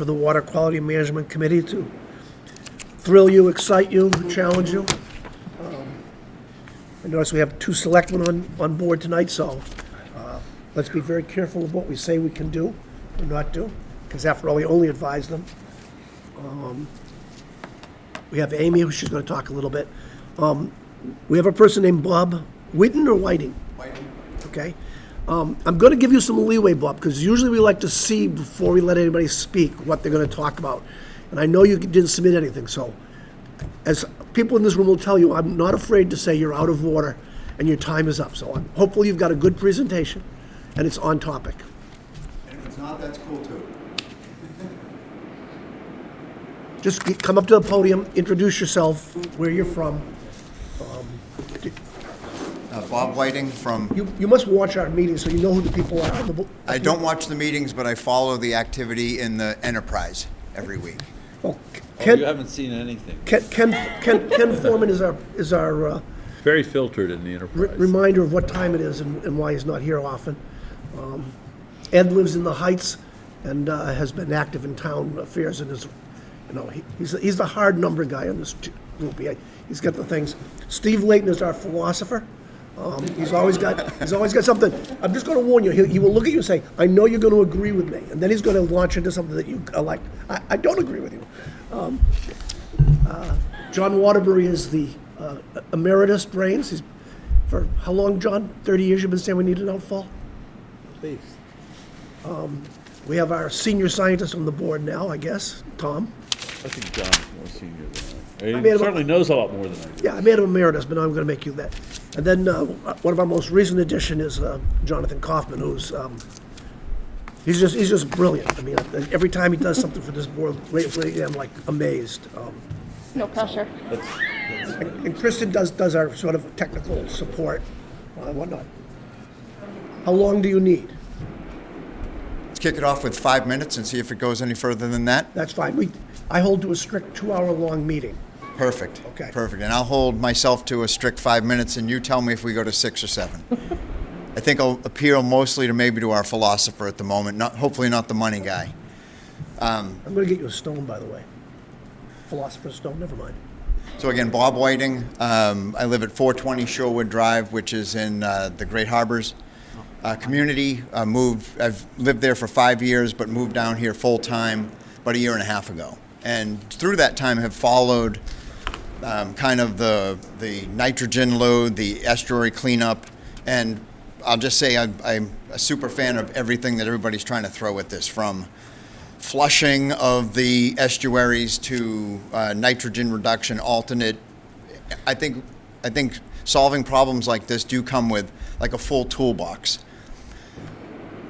for the Water Quality Management Committee to thrill you, excite you, challenge you. I notice we have 2 selectmen on board tonight, so let's be very careful of what we say we can do or not do, because after all, we only advise them. We have Amy, who she's going to talk a little bit. We have a person named Bob Whitten or Whiting? Whiting. Okay. I'm going to give you some leeway, Bob, because usually we like to see before we let anybody speak what they're going to talk about. And I know you didn't submit anything, so as people in this room will tell you, I'm not afraid to say you're out of order and your time is up. So hopefully you've got a good presentation and it's on topic. And if it's not, that's cool too. Just come up to the podium, introduce yourself, where you're from. Bob Whiting from... You must watch our meetings so you know who the people are. I don't watch the meetings, but I follow the activity in the enterprise every week. Oh, You haven't seen anything. Ken Foreman is our Very filtered in the enterprise. reminder of what time it is and why he's not here often. Ed lives in the Heights and has been active in town affairs and is, he's the hard number guy on this group. He's got the things. Steve Layton is our philosopher. He's always got something. I'm just going to warn you. He will look at you and say, "I know you're going to agree with me," and then he's going to launch into something that you are like. I don't agree with you. John Waterbury is the emeritus brains. He's for how long, John? 30 years. You've been saying we need an outfall. Please. We have our senior scientist on the board now, I guess, Tom. I think John's more senior than I. He made him- certainly knows a lot more than I do. Yeah, I made him emeritus, but now I'm going to make you that. And then one of our most recent addition is Jonathan Kaufman, who's he's just brilliant. I mean, every time he does something for this board, lately I'm like amazed. No pressure. And Kristen does our sort of technical support and whatnot. How long do you need? Let's kick it off with 5 minutes and see if it goes any further than that. That's fine. I hold to a strict 2-hour-long meeting. Perfect. Okay. Perfect. And I'll hold myself to a strict 5 minutes, and you tell me if we go to 6 or 7. I think I'll appeal mostly to maybe to our philosopher at the moment, hopefully not the money guy. I'm going to get you a stone, by the way. Philosopher's stone, never mind. So again, Bob Whiting. I live at 420 Shorewood Drive, which is in the Great Harbors community. I've lived there for 5 years, but moved down here full-time about 1.5 years ago. And through that time have followed kind of the nitrogen load, the estuary cleanup, and I'll just say I'm a super fan of everything that everybody's trying to throw at this, from flushing of the estuaries to nitrogen reduction, alternate. I think solving problems like this do come with like a full toolbox.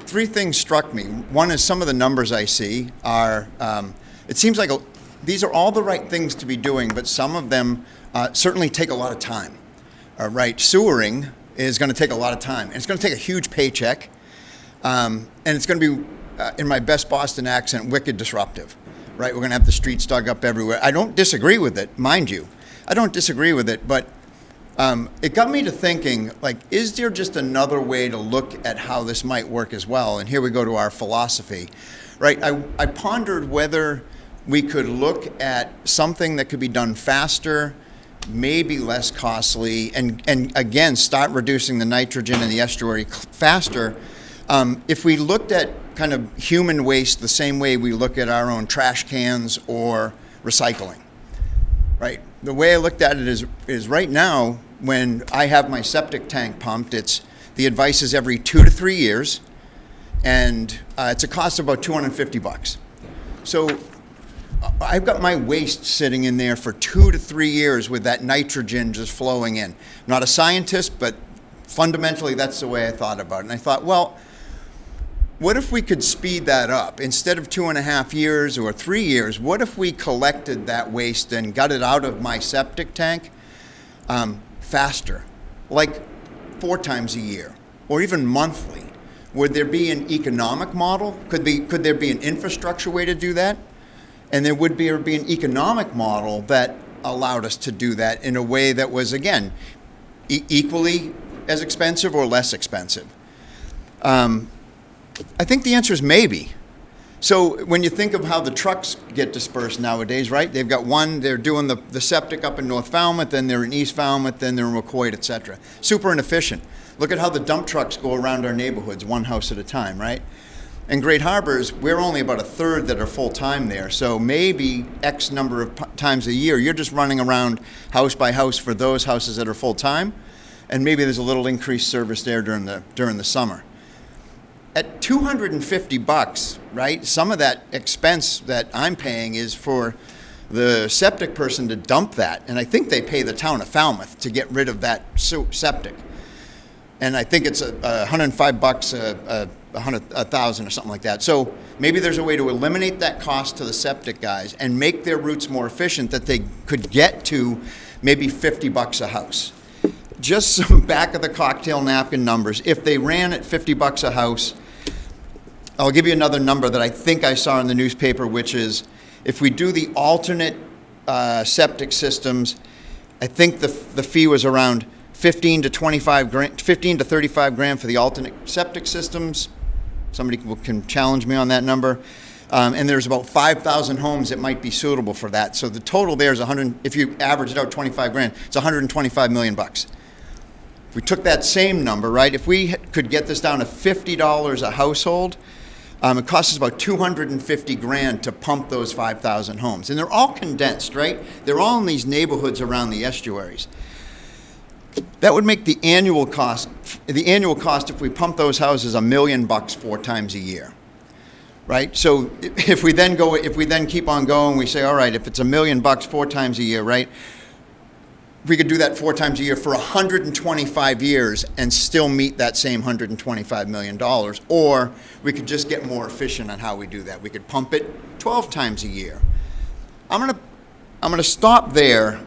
3 things struck me. One is some of the numbers I see are, it seems like these are all the right things to be doing, but some of them certainly take a lot of time. Right, sewering is going to take a lot of time, and it's going to take a huge paycheck, and it's going to be, in my best Boston accent, wicked disruptive. Right, we're going to have the streets dug up everywhere. I don't disagree with it, mind you. I don't disagree with it, but it got me to thinking, like, is there just another way to look at how this might work as well? And here we go to our philosophy. Right, I pondered whether we could look at something that could be done faster, maybe less costly, and again, start reducing the nitrogen in the estuary faster. If we looked at kind of human waste the same way we look at our own trash cans or recycling, right? The way I looked at it is right now, when I have my septic tank pumped, the advice is every 2 to 3 years, and it's a cost of about $250. So I've got my waste sitting in there for 2 to 3 years with that nitrogen just flowing in. Not a scientist, but fundamentally that's the way I thought about it. And I thought, well, what if we could speed that up? Instead of 2.5 years or 3 years, what if we collected that waste and got it out of my septic tank faster, like 4 times a year or even monthly? Would there be an economic model? Could there be an infrastructure way to do that? And there would be an economic model that allowed us to do that in a way that was, again, equally as expensive or less expensive. I think the answer is maybe. So when you think of how the trucks get dispersed nowadays, right? They've got one, they're doing the septic up in North Falmouth, then they're in East Falmouth, then they're in McCoy, et cetera. Super inefficient. Look at how the dump trucks go around our neighborhoods, one house at a time, right? In Great Harbors, we're only about a third that are full-time there. So maybe X number of times a year, you're just running around house by house for those houses that are full-time. And maybe there's a little increased service there during the summer. At $250, right, some of that expense that I'm paying is for the septic person to dump that. And I think they pay the town of Falmouth to get rid of that septic. And I think it's $105, $1,000 or something like that. So maybe there's a way to eliminate that cost to the septic guys and make their routes more efficient, that they could get to maybe $50 a house. Just some back of the cocktail napkin numbers. If they ran at $50 a house, I'll give you another number that I think I saw in the newspaper, which is if we do the alternate septic systems, I think the fee was around 15 to 35 grand for the alternate septic systems. Somebody can challenge me on that number. And there's about 5,000 homes that might be suitable for that. So the total there is 100. If you average it out 25 grand, it's 125 million bucks. If we took that same number, right? If we could get this down to $50 a household, it costs us about 250 grand to pump those 5,000 homes. And they're all condensed, right? They're all in these neighborhoods around the estuaries. That would make the annual cost if we pump those houses $1 million 4 times a year, right? So if we then keep on going, we say, all right, if it's $1 million 4 times a year, right? We could do that 4 times a year for 125 years and still meet that same $125 million. Or we could just get more efficient on how we do that. We could pump it 12 times a year. I'm gonna stop there.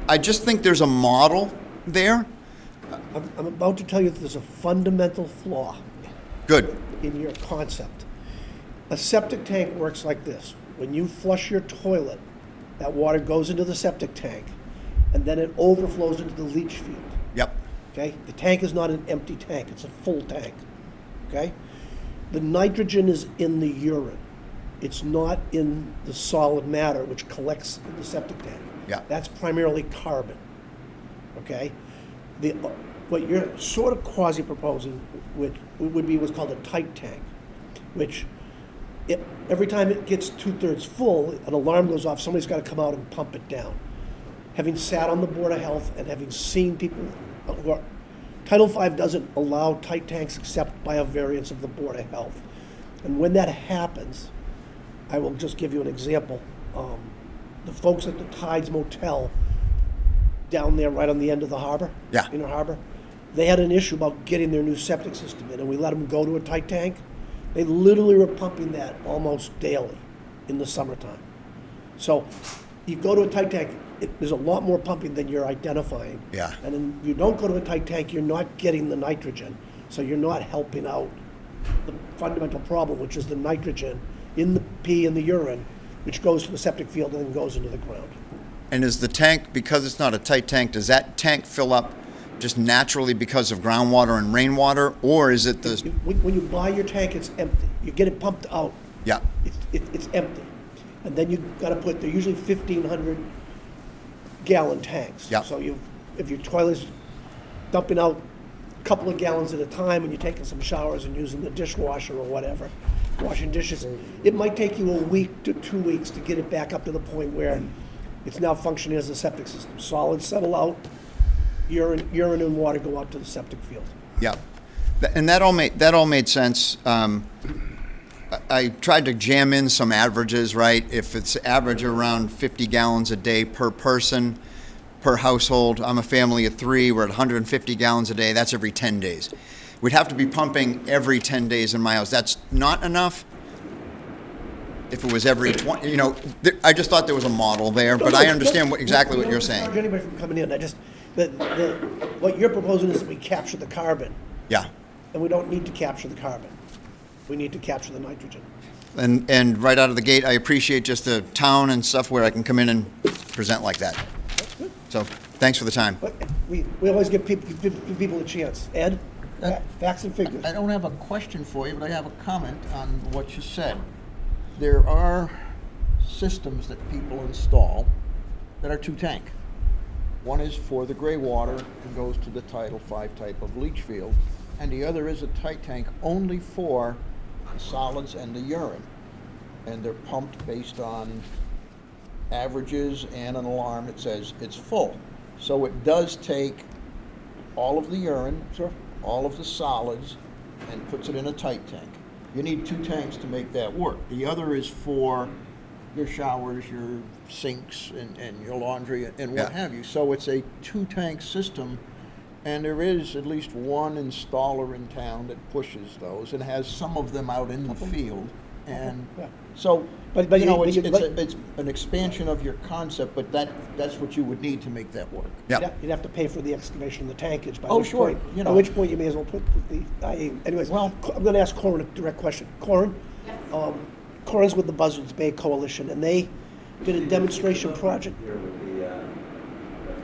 I just think there's a model there. I'm about to tell you that there's a fundamental flaw Good. in your concept. A septic tank works like this. When you flush your toilet, that water goes into the septic tank, and then it overflows into the leach field. Yep. Okay? The tank is not an empty tank, it's a full tank. Okay? The nitrogen is in the urine. It's not in the solid matter which collects in the septic tank. Yeah. That's primarily carbon. Okay? What you're sort of quasi-proposing would be what's called a tight tank, which every time it gets 2/3 full, an alarm goes off, somebody's got to come out and pump it down. Having sat on the Board of Health and having seen people who are, Title V doesn't allow tight tanks except by a variance of the Board of Health. And when that happens, I will just give you an example. The folks at the Tides Motel down there right on the end of the harbor, Yeah. Inner Harbor, they had an issue about getting their new septic system in, and we let them go to a tight tank. They literally were pumping that almost daily in the summertime. So you go to a tight tank, there's a lot more pumping than you're identifying. Yeah. And then you don't go to a tight tank, you're not getting the nitrogen. So you're not helping out the fundamental problem, which is the nitrogen in the pee and the urine, which goes to the septic field and then goes into the ground. And is the tank, because it's not a tight tank, does that tank fill up just naturally because of groundwater and rainwater, or is it the... When you buy your tank, it's empty. You get it pumped out. Yeah. It's empty. And then you've got to put, they're usually 1,500 gallon tanks. Yeah. So if your toilet's dumping out a couple of gallons at a time and you're taking some showers and using the dishwasher or whatever, washing dishes, it might take you a week to 2 weeks to get it back up to the point where it's now functioning as a septic system. Solids settle out, urine and water go out to the septic field. Yeah, and that all made sense. I tried to jam in some averages, right? If it's average around 50 gallons a day per person, per household. I'm a family of 3. We're at 150 gallons a day. That's every 10 days. We'd have to be pumping every 10 days in my house. That's not enough. If it was every 20, I just thought there was a model there, but I understand exactly what you're saying. We don't discourage anybody from coming in. What you're proposing is that we capture the carbon, Yeah. and we don't need to capture the carbon. We need to capture the nitrogen. And right out of the gate, I appreciate just the town and stuff where I can come in and present like that. That's good. So thanks for the time. But we always give people a chance. Ed? Facts and figures. I don't have a question for you, but I have a comment on what you said. There are systems that people install that are two-tank. One is for the gray water and goes to the Tidal 5 type of leach field, and the other is a tight tank only for the solids and the urine. And they're pumped based on averages and an alarm that says it's full. So it does take all of the urine, all of the solids, and puts it in a tight tank. You need two tanks to make that work. The other is for your showers, your sinks, and your laundry, and what Yeah. have you. So it's a two-tank system, and there is at least one installer in town that pushes those and has some of them out in the field. And Yeah. so, But you know, you- it's an expansion of your concept, but that's what you would need to make that work. Yeah. You'd have to pay for the excavation of the tankage, by Oh, which sure, point, you by know. which point you may as well put the IA. Anyways, Well- I'm gonna ask Corin a direct question. Corin? Corin's with the Buzzards Bay Coalition, and they did a demonstration project. Here with the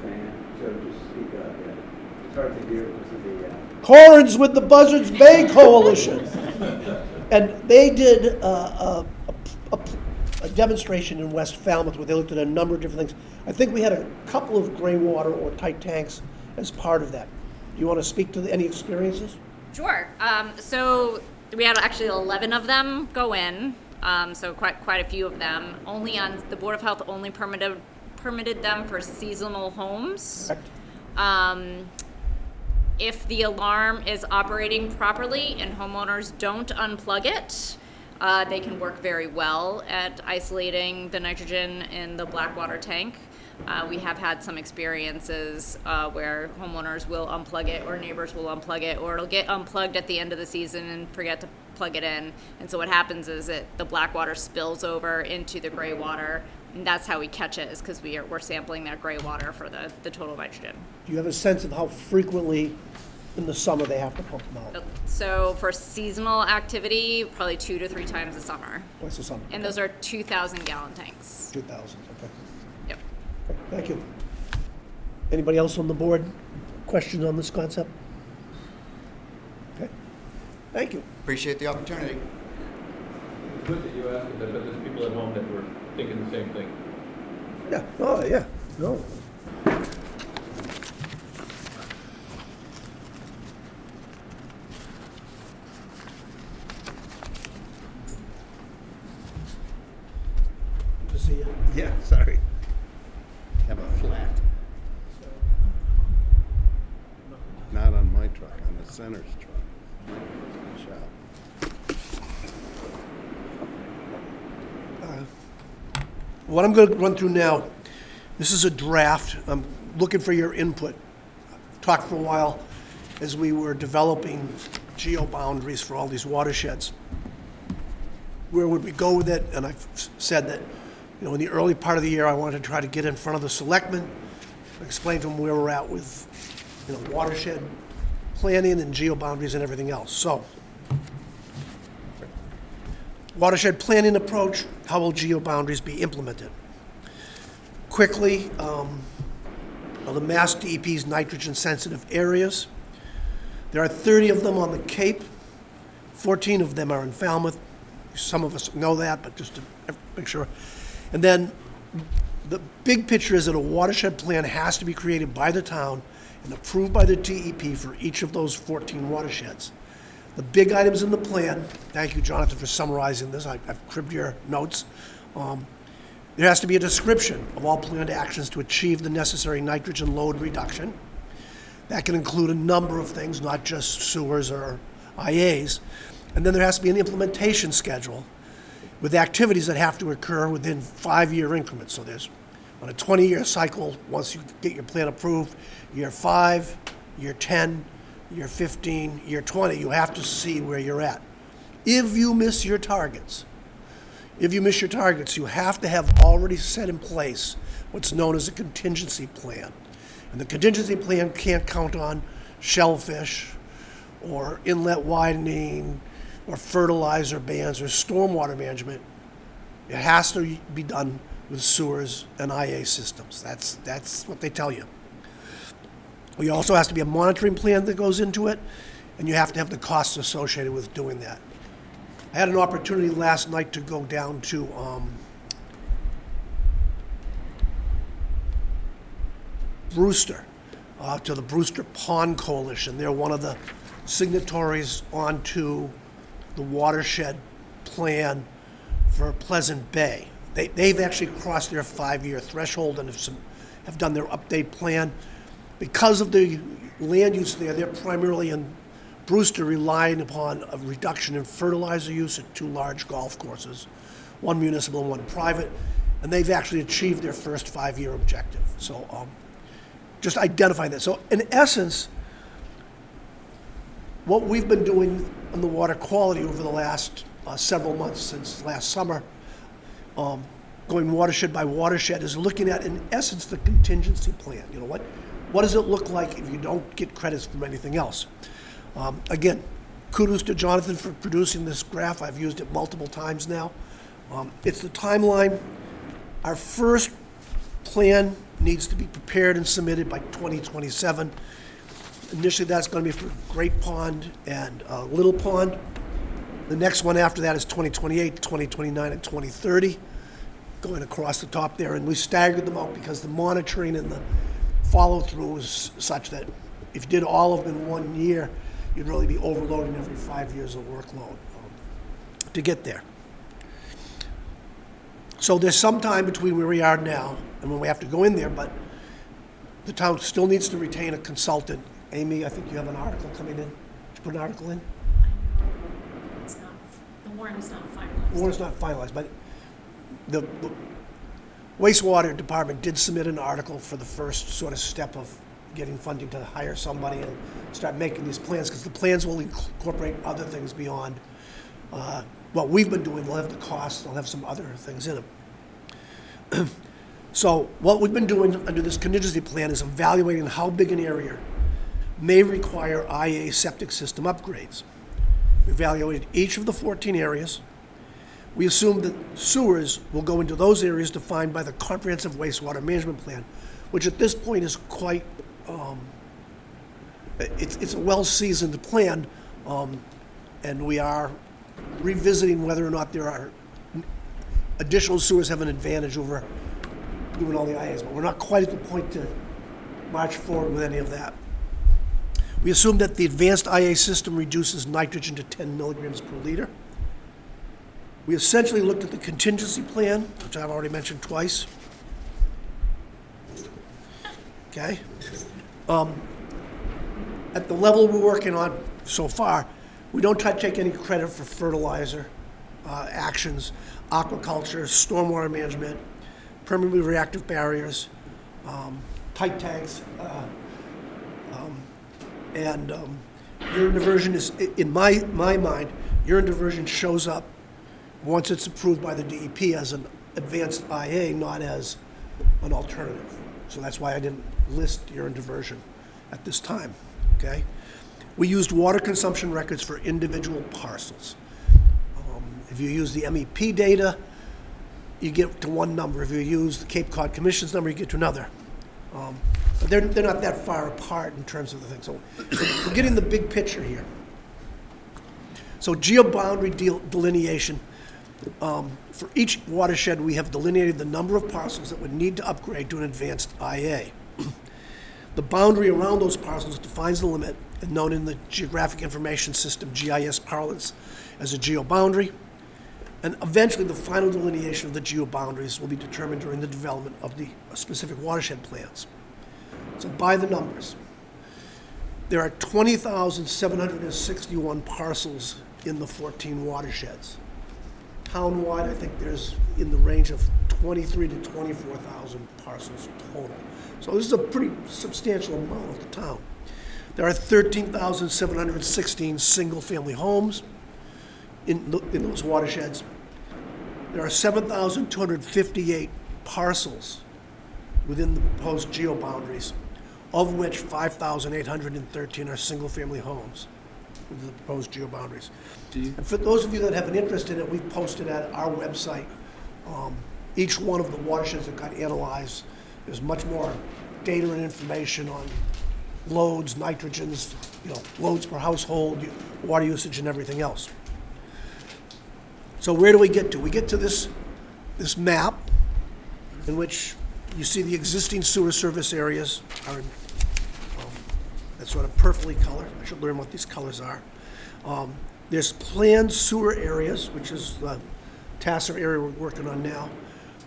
fan, so just speak up, yeah. It's hard to hear because of the, Corin's with the Buzzards Bay Coalition. And they did a demonstration in West Falmouth where they looked at a number of different things. I think we had a couple of gray water or tight tanks as part of that. Do you want to speak to any experiences? Sure. So we had actually 11 of them go in. So quite a few of them. Only on the Board of Health only permitted them for seasonal homes. Correct. If the alarm is operating properly and homeowners don't unplug it, they can work very well at isolating the nitrogen in the black water tank. We have had some experiences where homeowners will unplug it or neighbors will unplug it, or it'll get unplugged at the end of the season and forget to plug it in. And so what happens is the black water spills over into the gray water, and that's how we catch it, is because we're sampling that gray water for the total nitrogen. Do you have a sense of how frequently in the summer they have to pump them out? So for seasonal activity, probably 2 to 3 times a summer. Twice a summer? And those are 2,000 gallon tanks. 2,000, okay. Yep. Okay, thank you. Anybody else on the board? Questions on this concept? Okay, thank you. Appreciate the opportunity. It's good that you asked, but there's people at home that were thinking the same thing. Yeah, oh, yeah, no. Good to see you. Yeah, sorry. Have a flat. Not on my truck, on the center's truck. Shop. What I'm going to run through now, this is a draft. I'm looking for your input. Talked for a while as we were developing geo-boundaries for all these watersheds. Where would we go with it? And I've said that, in the early part of the year, I wanted to try to get in front of the selectmen, explain to them where we're at with, watershed planning and geo-boundaries and everything else. So, watershed planning approach, how will geo-boundaries be implemented? Quickly, the Mass DEP's nitrogen-sensitive areas. There are 30 of them on the Cape. 14 of them are in Falmouth. Some of us know that, but just to make sure. And then the big picture is that a watershed plan has to be created by the town and approved by the DEP for each of those 14 watersheds. The big items in the plan, thank you, Jonathan, for summarizing this. I've cribbed your notes. There has to be a description of all planned actions to achieve the necessary nitrogen load reduction. That can include a number of things, not just sewers or IAs. And then there has to be an implementation schedule with activities that have to occur within 5-year increments. So there's on a 20-year cycle, once you get your plan approved, year 5, year 10, year 15, year 20, you have to see where you're at. If you miss your targets, you have to have already set in place what's known as a contingency plan. And the contingency plan can't count on shellfish or inlet widening or fertilizer bans or stormwater management. It has to be done with sewers and IA systems. That's what they tell you. There also has to be a monitoring plan that goes into it, and you have to have the costs associated with doing that. I had an opportunity last night to go down to Brewster, to the Brewster Pond Coalition. They're one of the signatories onto the watershed plan for Pleasant Bay. They've actually crossed their 5-year threshold and have done their update plan. Because of the land use there, they're primarily in Brewster relying upon a reduction in fertilizer use at 2 large golf courses, one municipal and one private, and they've actually achieved their first 5-year objective. So just identifying that. So in essence, what we've been doing on the water quality over the last several months since last summer, going watershed by watershed, is looking at, in essence, the contingency plan. You know, what does it look like if you don't get credits from anything else? Again, kudos to Jonathan for producing this graph. I've used it multiple times now. It's the timeline. Our first plan needs to be prepared and submitted by 2027. Initially, that's going to be for Great Pond and Little Pond. The next one after that is 2028, 2029, and 2030, going across the top there. And we staggered them out because the monitoring and the follow-through is such that if you did all of them in 1 year, you'd really be overloading every 5 years of workload to get there. So there's some time between where we are now and when we have to go in there, but the town still needs to retain a consultant. Amy, I think you have an article coming in. Did you put an article in? It's not, the warrant is not finalized. The warrant's not finalized, but the wastewater department did submit an article for the first sort of step of getting funding to hire somebody and start making these plans, because the plans will incorporate other things beyond what we've been doing. They'll have the costs, they'll have some other things in them. So what we've been doing under this contingency plan is evaluating how big an area may require IA septic system upgrades. We evaluated each of the 14 areas. We assumed that sewers will go into those areas defined by the Comprehensive Wastewater Management Plan, which at this point is quite, it's a well-seasoned plan, and we are revisiting whether or not there are additional sewers have an advantage over doing all the IAs, but we're not quite at the point to march forward with any of that. We assume that the advanced IA system reduces nitrogen to 10 milligrams per liter. We essentially looked at the contingency plan, which I've already mentioned twice. Okay? At the level we're working on so far, we don't try to take any credit for fertilizer actions, aquaculture, stormwater management, permeably reactive barriers, tight tanks, and urine diversion is, in my mind, urine diversion shows up once it's approved by the DEP as an advanced IA, not as an alternative. So that's why I didn't list urine diversion at this time, okay? We used water consumption records for individual parcels. If you use the MEP data, you get to one number. If you use the Cape Cod Commission's number, you get to another. But they're not that far apart in terms of the thing. So we're getting the big picture here. So geoboundary delineation. For each watershed, we have delineated the number of parcels that would need to upgrade to an advanced IA. The boundary around those parcels defines the limit, and known in the Geographic Information System, GIS parlance, as a geoboundary. And eventually, the final delineation of the geoboundaries will be determined during the development of the specific watershed plans. So by the numbers, there are 20,761 parcels in the 14 watersheds. Townwide, I think there's in the range of 23,000 to 24,000 parcels total. So this is a pretty substantial amount of the town. There are 13,716 single-family homes in those watersheds. There are 7,258 parcels within the proposed geoboundaries, of which 5,813 are single-family homes within the proposed geoboundaries. And for those of you that have an interest in it, we've posted at our website each one of the watersheds that got analyzed. There's much more data and information on loads, nitrogens, loads per household, water usage and everything else. So where do we get to? We get to this map in which you see the existing sewer service areas are in, that's sort of purpley colored. I should learn what these colors are. There's planned sewer areas, which is the TASER area we're working on now.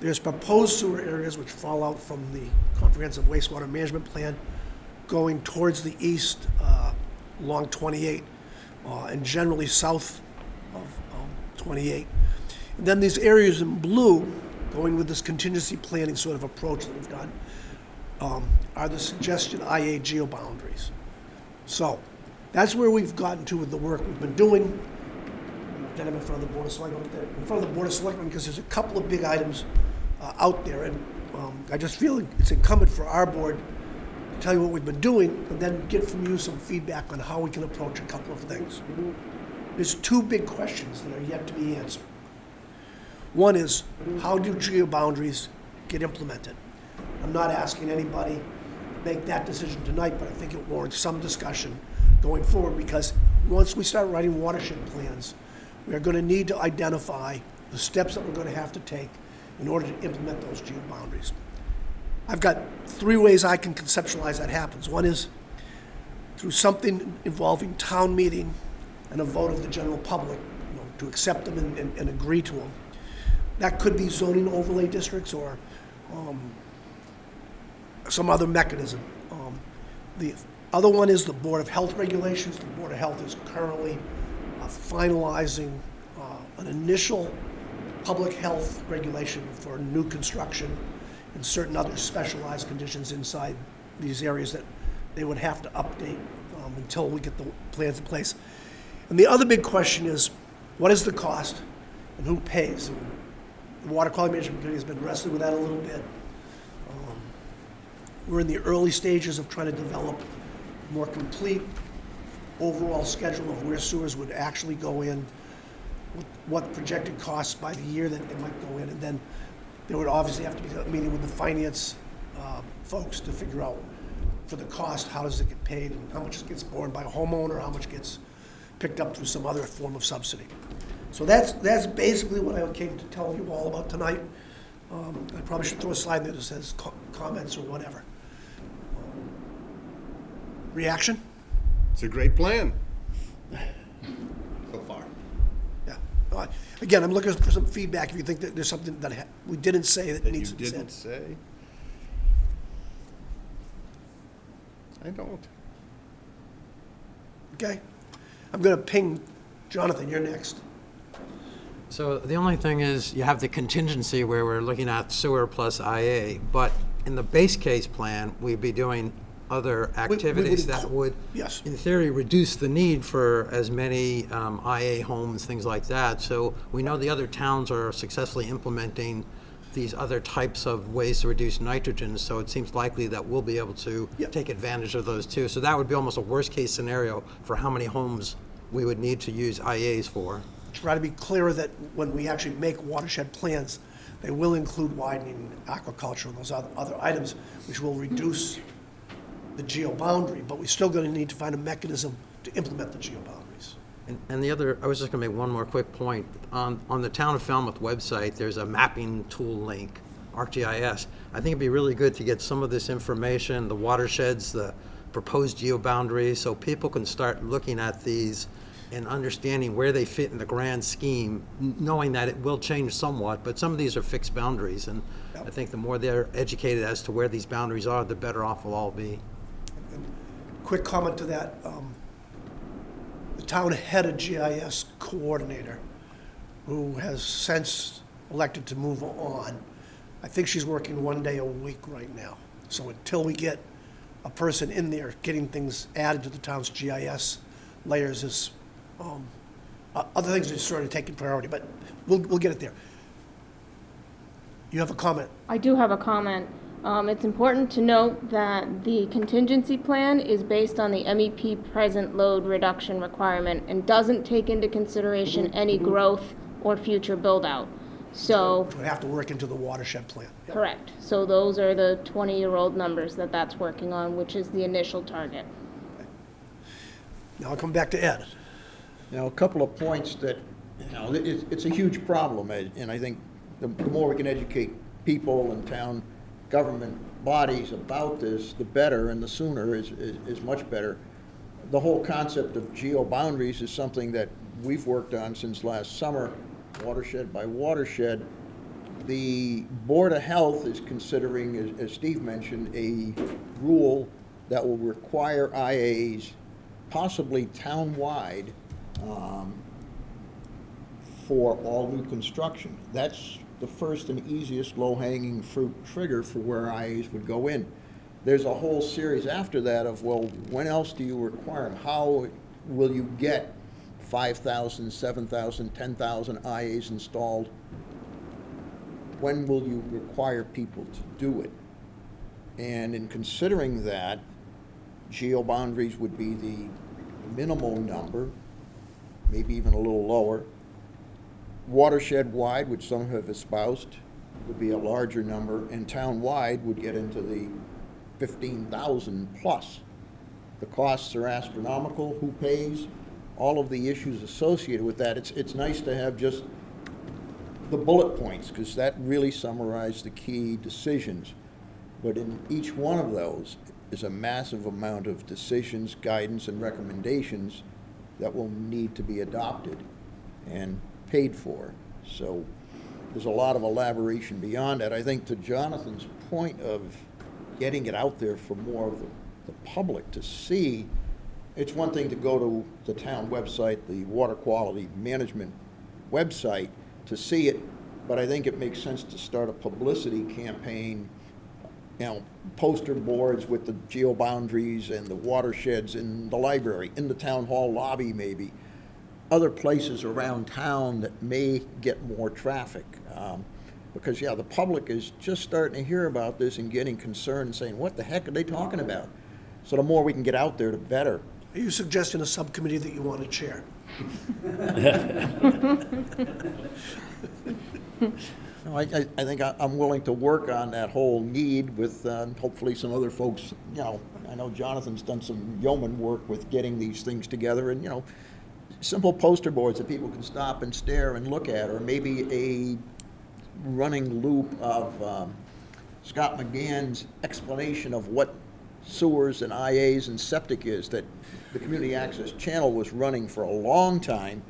There's proposed sewer areas which fall out from the Comprehensive Wastewater Management Plan going towards the east along 28 and generally south of 28. And then these areas in blue, going with this contingency planning sort of approach that we've done, are the suggested IA geoboundaries. So that's where we've gotten to with the work we've been doing. Then I'm in front of the Board of Selectmen, because there's a couple of big items out there, and I just feel it's incumbent for our board to tell you what we've been doing, and then get from you some feedback on how we can approach a couple of things. There's two big questions that are yet to be answered. One is, how do geoboundaries get implemented? I'm not asking anybody to make that decision tonight, but I think it warrants some discussion going forward, because once we start writing watershed plans, we are going to need to identify the steps that we're going to have to take in order to implement those geoboundaries. I've got three ways I can conceptualize that happens. One is through something involving town meeting and a vote of the general public, to accept them and agree to them. That could be zoning overlay districts or some other mechanism. The other one is the Board of Health regulations. The Board of Health is currently finalizing an initial public health regulation for new construction and certain other specialized conditions inside these areas that they would have to update until we get the plans in place. And the other big question is, what is the cost and who pays? The Water Quality Management Committee has been wrestling with that a little bit. We're in the early stages of trying to develop a more complete overall schedule of where sewers would actually go in, what projected costs by the year that they might go in, and then there would obviously have to be a meeting with the finance folks to figure out for the cost, how does it get paid, and how much gets borne by a homeowner, how much gets picked up through some other form of subsidy. So that's basically what I came to tell you all about tonight. I probably should throw a slide there that says comments or whatever. Reaction? It's a great plan. So far. Yeah. Again, I'm looking for some feedback if you think that there's something that we didn't say that needs to be said. You didn't say? I don't. Okay? I'm going to ping Jonathan. You're next. So the only thing is, you have the contingency where we're looking at sewer plus IA, but in the base case plan, we'd be doing other activities that would, yes, in theory, reduce the need for as many IA homes, things like that. So we know the other towns are successfully implementing these other types of ways to reduce nitrogen, so it seems likely that we'll be able to take advantage of those too. So that would be almost a worst-case scenario for how many homes we would need to use IAs for. Try to be clearer that when we actually make watershed plans, they will include widening aquaculture and those other items, which will reduce the geoboundary, but we're still going to need to find a mechanism to implement the geoboundaries. And the other, I was just going to make one more quick point. On the Town of Falmouth website, there's a mapping tool link, ArcGIS. I think it'd be really good to get some of this information, the watersheds, the proposed geoboundaries, so people can start looking at these and understanding where they fit in the grand scheme, knowing that it will change somewhat, but some of these are fixed boundaries, and I think the more they're educated as to where these boundaries are, the better off we'll all be. And quick comment to that, the town had a GIS coordinator who has since elected to move on. I think she's working 1 day a week right now. So until we get a person in there getting things added to the town's GIS layers is other things are sort of taking priority, but we'll get it there. You have a comment? I do have a comment. It's important to note that the contingency plan is based on the MEP present load reduction requirement and doesn't take into consideration any growth or future build-out. So, Would have to work into the watershed plan. Yep. correct. So those are the 20-year-old numbers that that's working on, which is the initial target. Now I'll come back to Ed. Now, a couple of points that, it's a huge problem, and I think the more we can educate people and town government bodies about this, the better, and the sooner is much better. The whole concept of geo-boundaries is something that we've worked on since last summer, watershed by watershed. The Board of Health is considering, as Steve mentioned, a rule that will require IAs, possibly town-wide, for all new construction. That's the first and easiest low-hanging fruit trigger for where IAs would go in. There's a whole series after that of, well, when else do you require them? How will you get 5,000, 7,000, 10,000 IAs installed? When will you require people to do it? And in considering that, geo-boundaries would be the minimal number, maybe even a little lower. Watershed-wide, which some have espoused, would be a larger number, and town-wide would get into the 15,000 plus. The costs are astronomical, who pays, all of the issues associated with that. It's nice to have just the bullet points, because that really summarizes the key decisions. But in each one of those is a massive amount of decisions, guidance, and recommendations that will need to be adopted and paid for. So there's a lot of elaboration beyond that. I think to Jonathan's point of getting it out there for more of the public to see, it's one thing to go to the town website, the water quality management website, to see it, but I think it makes sense to start a publicity campaign, poster boards with the geo-boundaries and the watersheds in the library, in the town hall lobby maybe, other places around town that may get more traffic. Because, the public is just starting to hear about this and getting concerned and saying, what the heck are they talking about? So the more we can get out there, the better. Are you suggesting a subcommittee that you want to chair? No, I think I'm willing to work on that whole need with hopefully some other folks. I know Jonathan's done some yeoman work with getting these things together, and simple poster boards that people can stop and stare and look at, or maybe a running loop of Scott McGann's explanation of what sewers and IAs and septic is, that the Community Access Channel was running for a long time.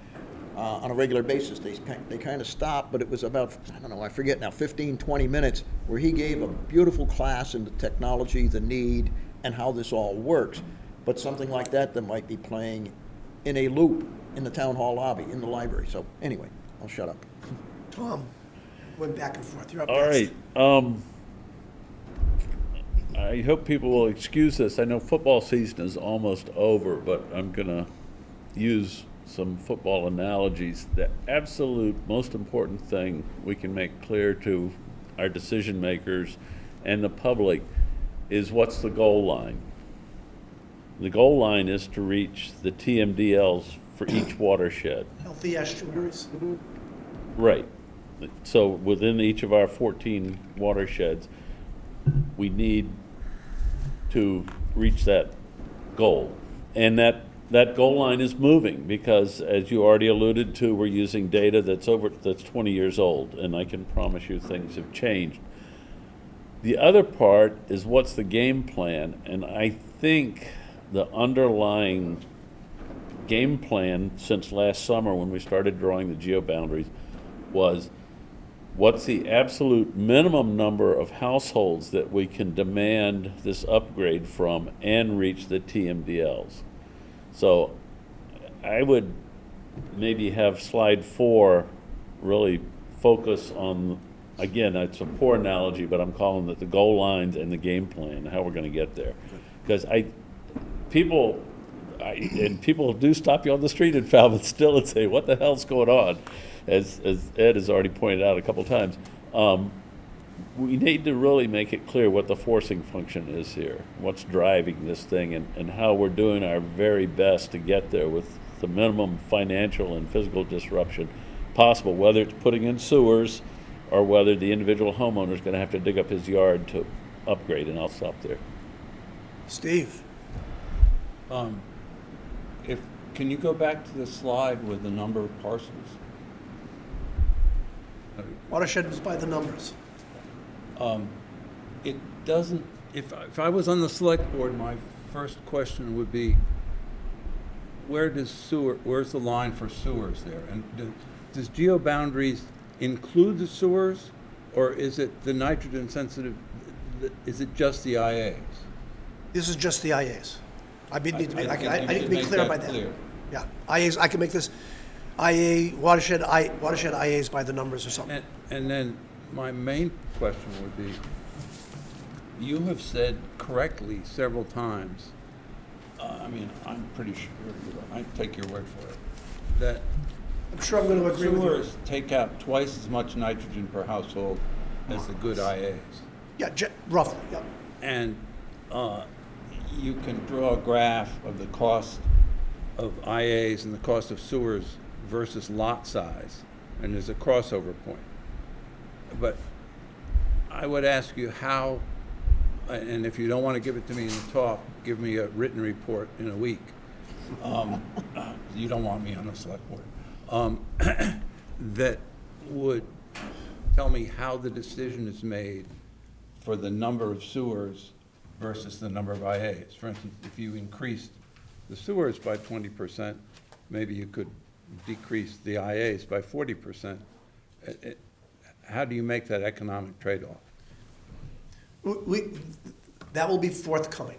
On a regular basis. They kind of stopped, but it was about, I forget now, 15, 20 minutes, where he gave a beautiful class in the technology, the need, and how this all works. But something like that might be playing in a loop in the town hall lobby, in the library. So anyway, I'll shut up. Tom, went back and forth. You're up All next. right. I hope people will excuse this. I know football season is almost over, but I'm going to use some football analogies. The absolute most important thing we can make clear to our decision makers and the public is what's the goal line. The goal line is to reach the TMDLs for each watershed. Healthy estuaries. Right. So within each of our 14 watersheds, we need to reach that goal. And that goal line is moving because, as you already alluded to, we're using data that's 20 years old, and I can promise you things have changed. The other part is what's the game plan, and I think the underlying game plan since last summer when we started drawing the geo-boundaries was what's the absolute minimum number of households that we can demand this upgrade from and reach the TMDLs. So I would maybe have slide 4 really focus on, again, it's a poor analogy, but I'm calling it the goal lines and the game plan, how we're going to get there. Because people do stop you on the street in Falmouth still and say, what the hell's going on? As Ed has already pointed out a couple times. We need to really make it clear what the forcing function is here, what's driving this thing, and how we're doing our very best to get there with the minimum financial and physical disruption possible, whether it's putting in sewers or whether the individual homeowner is going to have to dig up his yard to upgrade, and I'll stop there. Steve? Can you go back to the slide with the number of parcels? Watershed was by the numbers. It doesn't, if I was on the select board, my first question would be, where's the line for sewers there? And does geoboundaries include the sewers, or is it the nitrogen sensitive, is it just the IAs? This is just the IAs. I need to be, think I you need to should be make clear that by that. clear. Yeah, IAs, I can make this IA, watershed IAs by the numbers or something. And then my main question would be, you have said correctly several times, I'm pretty sure, I take your word for it, that I'm sure I'm gonna agree with you. sewers take out twice as much nitrogen per household as the good IAs. Yeah, roughly, yeah. And you can draw a graph of the cost of IAs and the cost of sewers versus lot size, and there's a crossover point. But I would ask you how, and if you don't want to give it to me in the talk, give me a written report in a week. You don't want me on the select board. That would tell me how the decision is made for the number of sewers versus the number of IAs. For instance, if you increased the sewers by 20%, maybe you could decrease the IAs by 40%. How do you make that economic trade-off? That will be forthcoming.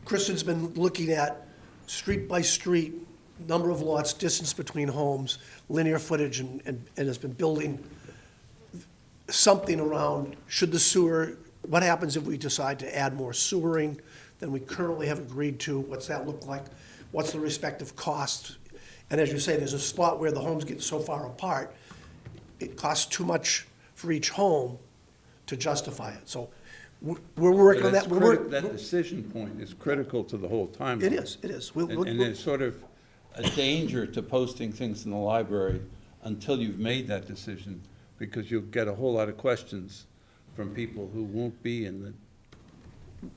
Kristen's been looking at street by street, number of lots, distance between homes, linear footage, and has been building something around, should the sewer, what happens if we decide to add more sewering than we currently have agreed to? What's that look like? What's the respective costs? And as you say, there's a spot where the homes get so far apart, it costs too much for each home to justify it. So we're working on that. That decision point is critical to the whole timeline. It is, it is. And there's sort of a danger to posting things in the library until you've made that decision, because you'll get a whole lot of questions from people who won't be in the.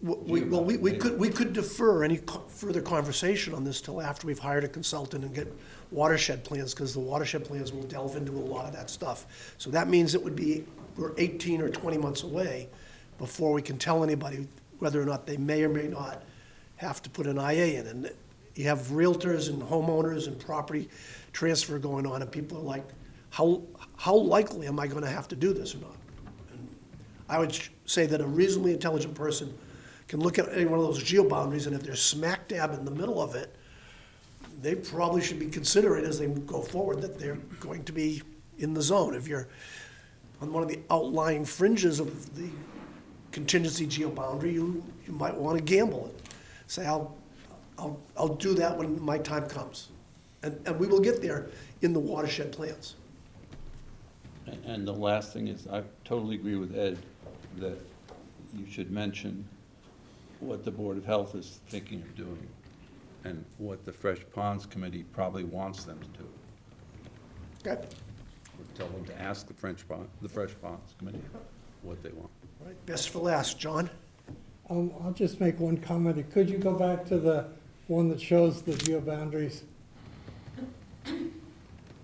We could defer any further conversation on this till after we've hired a consultant and get watershed plans, because the watershed plans will delve into a lot of that stuff. So that means it would be, we're 18 or 20 months away before we can tell anybody whether or not they may or may not have to put an IA in. And you have realtors and homeowners and property transfer going on, and people are like, how likely am I gonna have to do this or not? And I would say that a reasonably intelligent person can look at any one of those geoboundaries, and if they're smack dab in the middle of it, they probably should be considering as they go forward that they're going to be in the zone. If you're on one of the outlying fringes of the contingency geoboundary, you might want to gamble and say, I'll do that when my time comes. And we will get there in the watershed plans. And the last thing is, I totally agree with Ed that you should mention what the Board of Health is thinking of doing and what the Fresh Ponds Committee probably wants them to do. Okay. Or tell them to ask the Fresh Ponds Committee what they want. All right, best for last, John. I'll just make one comment. Could you go back to the one that shows the geoboundaries?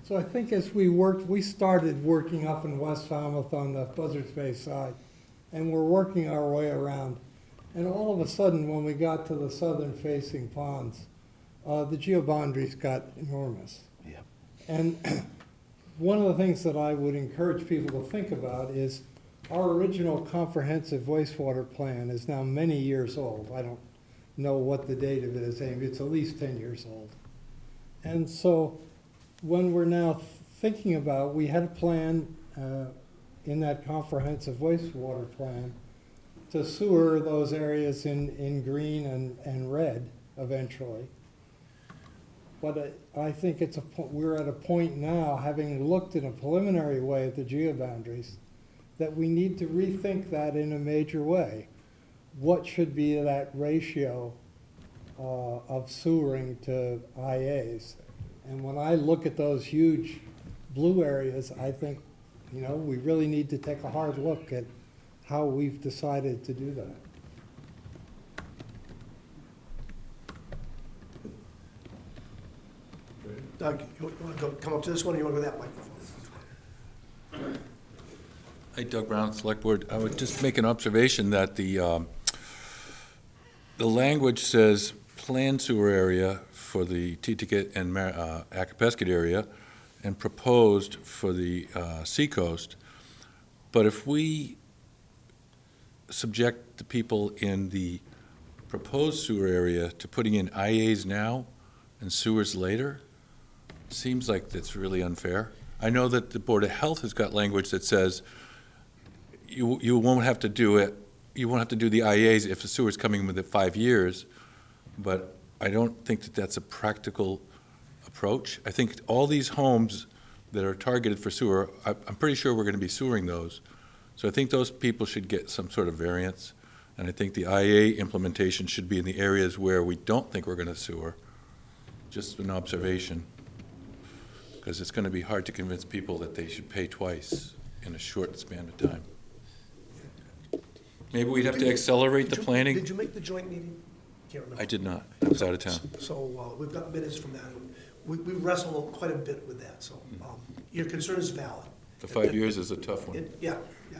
So I think as we started working up in West Falmouth on the Buzzards Bay side, and we're working our way around. And all of a sudden, when we got to the southern facing ponds, the geoboundaries got enormous. Yeah. And one of the things that I would encourage people to think about is our original comprehensive wastewater plan is now many years old. I don't know what the date of it is, it's at least 10 years old. And so when we're now thinking about, we had a plan in that comprehensive wastewater plan to sewer those areas in green and red eventually. But I think we're at a point now, having looked in a preliminary way at the geoboundaries, that we need to rethink that in a major way. What should be that ratio of sewering to IAs? And when I look at those huge blue areas, I think, you know, we really need to take a hard look at how we've decided to do that. Doug, you want to come up to this one, or you want to go to that microphone? Hi, Doug Brown, Select Board. I would just make an observation that the language says planned sewer area for the T-Ticket and Acapesket area and proposed for the seacoast. But if we subject the people in the proposed sewer area to putting in IAs now and sewers later, seems like that's really unfair. I know that the Board of Health has got language that says you won't have to do it, you won't have to do the IAs if the sewer's coming within 5 years, but I don't think that that's a practical approach. I think all these homes that are targeted for sewer, I'm pretty sure we're going to be sewering those. So I think those people should get some sort of variance, and I think the IA implementation should be in the areas where we don't think we're going to sewer. Just an observation, because it's going to be hard to convince people that they should pay twice in a short span of time. Maybe we'd have to accelerate the planning. Did you make the joint meeting? Can't remember. I did not. I was out of town. So we've got minutes from that. We wrestle quite a bit with that, so your concern is valid. The 5 years is a tough one. Yeah, yeah.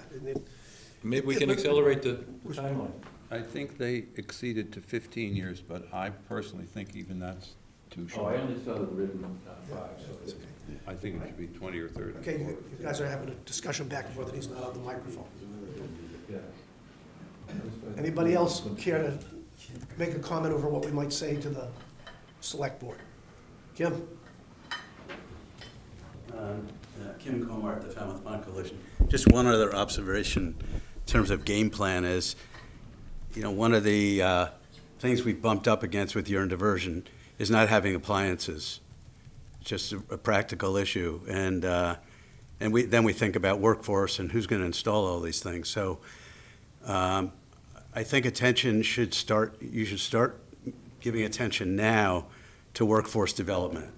Maybe we can accelerate the timeline. I think they exceeded to 15 years, but I personally think even that's too Oh, I short. only saw the written 5, so it's okay. I think it should be 20 or 30. Okay, you guys are having a discussion back and forth, and he's not on the microphone. Yeah. Anybody else care to make a comment over what we might say to the select board? Kim? Kim Comart, the Falmouth Pond Coalition. Just one other observation in terms of game plan is, you know, one of the things we've bumped up against with urine diversion is not having appliances. It's just a practical issue. And then we think about workforce and who's going to install all these things. So I think you should start giving attention now to workforce development.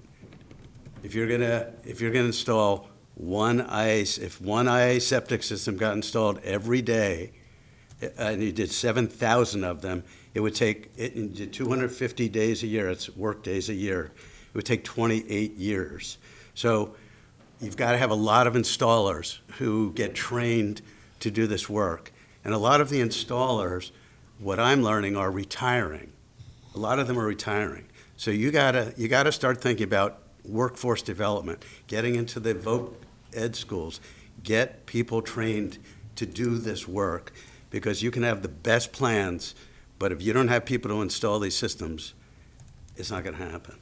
If you're gonna install one IA septic system got installed every day, and you did 7,000 of them, it would take, you did 250 days a year, it's work days a year, it would take 28 years. So you've got to have a lot of installers who get trained to do this work. And a lot of the installers, what I'm learning, are retiring. A lot of them are retiring. So you gotta start thinking about workforce development, getting into the voc ed schools, get people trained to do this work, because you can have the best plans, but if you don't have people to install these systems, it's not gonna happen.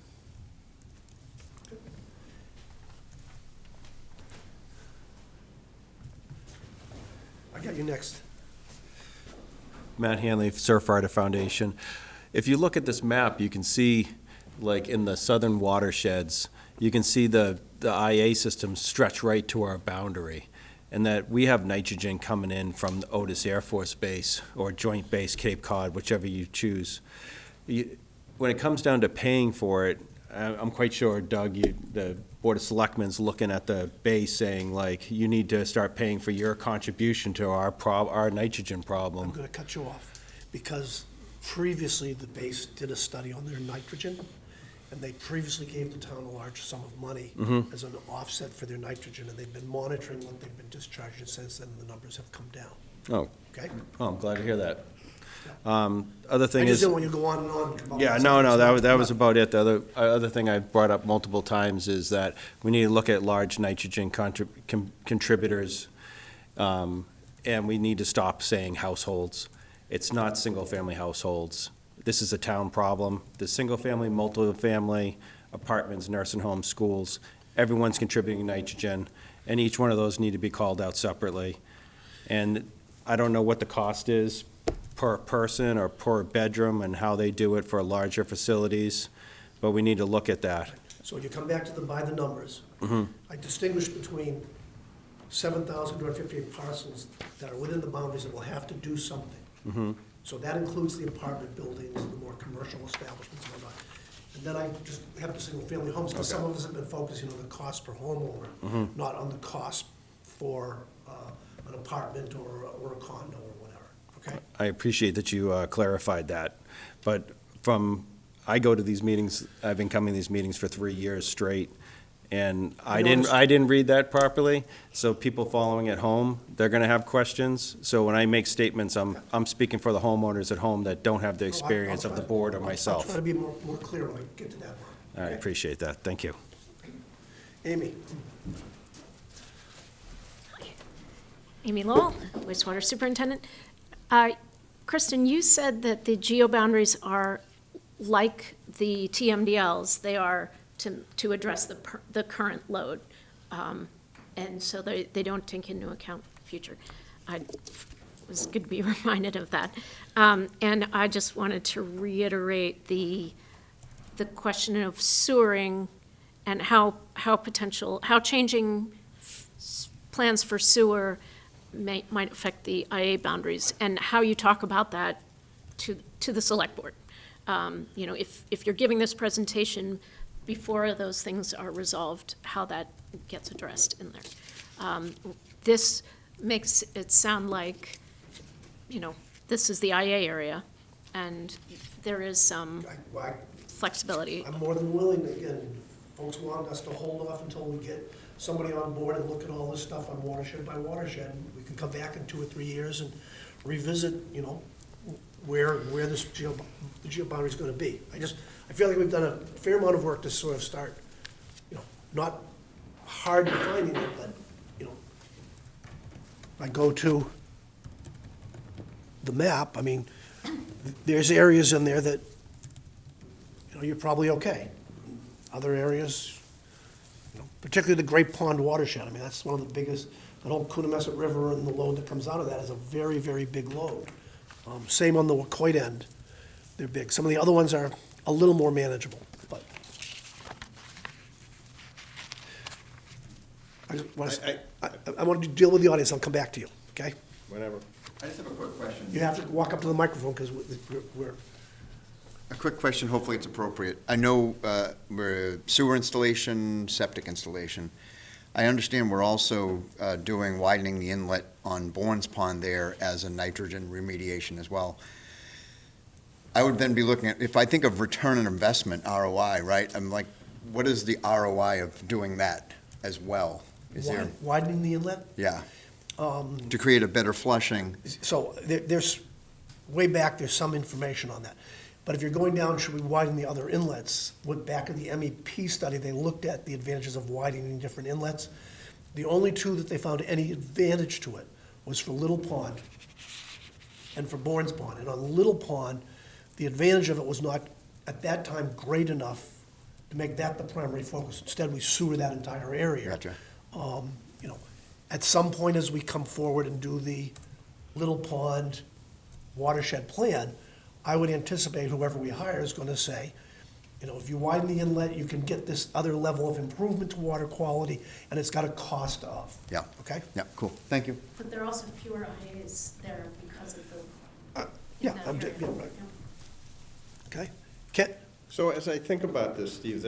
I got you next. Matt Hanley, Surfrider Foundation. If you look at this map, you can see, like in the southern watersheds, you can see the IA system stretch right to our boundary, and that we have nitrogen coming in from the Otis Air Force Base or Joint Base Cape Cod, whichever you choose. When it comes down to paying for it, I'm quite sure, Doug, the Board of Selectmen's looking at the base saying, like, you need to start paying for your contribution to our nitrogen problem. I'm going to cut you off, because previously the base did a study on their nitrogen, and they previously gave the town a large sum of money as an offset for their nitrogen, and they've been monitoring what they've been discharging since then, and the numbers have come down. Oh. Okay? Oh, I'm glad to hear that. Other thing I just is, didn't want you to go on and on. about yeah, something no, that's that was not- about it. The other thing I brought up multiple times is that we need to look at large nitrogen contributors, and we need to stop saying households. It's not single-family households. This is a town problem. The single-family, multi-family, apartments, nursing homes, schools, everyone's contributing nitrogen, and each one of those need to be called out separately. And I don't know what the cost is per person or per bedroom and how they do it for larger facilities, but we need to look at that. So you come back to by the numbers. I distinguish between 7,258 parcels that are within the boundaries that will have to do something. So that includes the apartment buildings, the more commercial establishments and whatnot. And then I just have the single-family homes, because some of us have been focusing on the cost per homeowner, not on the cost for an apartment or a condo or whatever, okay? I appreciate that you clarified that, but I go to these meetings, I've been coming to these meetings for 3 years straight, and I didn't read that properly, so people following at home, they're gonna have questions. So when I make statements, I'm speaking for the homeowners at home that don't have the experience of the board or I'll myself. try to be more clear when I get to that one. I appreciate that, thank you. Amy? Amy Lowell, wastewater superintendent. Kristen, you said that the geo-boundaries are like the TMDLs. They are to address the current load. And so they don't take into account future. It was good to be reminded of that. And I just wanted to reiterate the question of sewering and how changing plans for sewer might affect the IA boundaries, and how you talk about that to the select board. You know, if you're giving this presentation before those things are resolved, how that gets addressed in there. This makes it sound like, you know, this is the IA area, and there is some flexibility. I'm more than willing, again, folks want us to hold off until we get somebody on board and look at all this stuff on watershed by watershed. We can come back in 2 or 3 years and revisit, you know, where this geo boundary is going to be. I feel like we've done a fair amount of work to sort of start, you know, not hard defining it, but, you know, if I go to the map, I mean, there's areas in there that, you know, you're probably okay. Other areas, you know, particularly the Great Pond watershed, I mean, that's one of the biggest, the whole Coonamessett River and the load that comes out of that is a very, very big load. Same on the Wacoit end, they're big. Some of the other ones are a little more manageable, but. I want to deal with the audience, I'll come back to you, okay? Whenever. I just have a quick question. You have to walk up to the microphone, because we're. A quick question, hopefully it's appropriate. I know we're sewer installation, septic installation. I understand we're also widening the inlet on Bourne's Pond there as a nitrogen remediation as well. I would then be looking at, if I think of return on investment, ROI, right? I'm like, what is the ROI of doing that as well? Is there? Widening the inlet? Yeah. To create a better flushing. So there's, way back, there's some information on that. But if you're going down, should we widen the other inlets? Went back in the MEP study, they looked at the advantages of widening different inlets. The only two that they found any advantage to it was for Little Pond and for Bourne's Pond. And on Little Pond, the advantage of it was not, at that time, great enough to make that the primary focus. Instead, we sewer that entire area. Gotcha. You know, at some point as we come forward and do the Little Pond watershed plan, I would anticipate whoever we hire is going to say, you know, if you widen the inlet, you can get this other level of improvement to water quality, and it's got a cost of. Yeah. Okay? Yeah, cool. Thank you. But there are also fewer IAs there because of the. Yeah, that area. yeah, right. Okay? Kent? So as I think about this, Steve,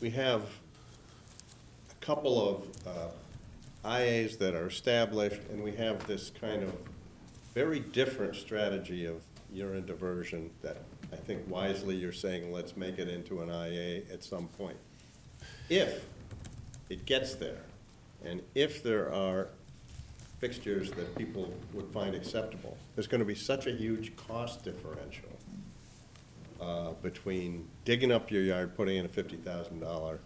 we have a couple of IAs that are established, and we have this kind of very different strategy of urine diversion that I think wisely you're saying, let's make it into an IA at some point. If it gets there, and if there are fixtures that people would find acceptable, there's going to be such a huge cost differential between digging up your yard, putting in a $50,000,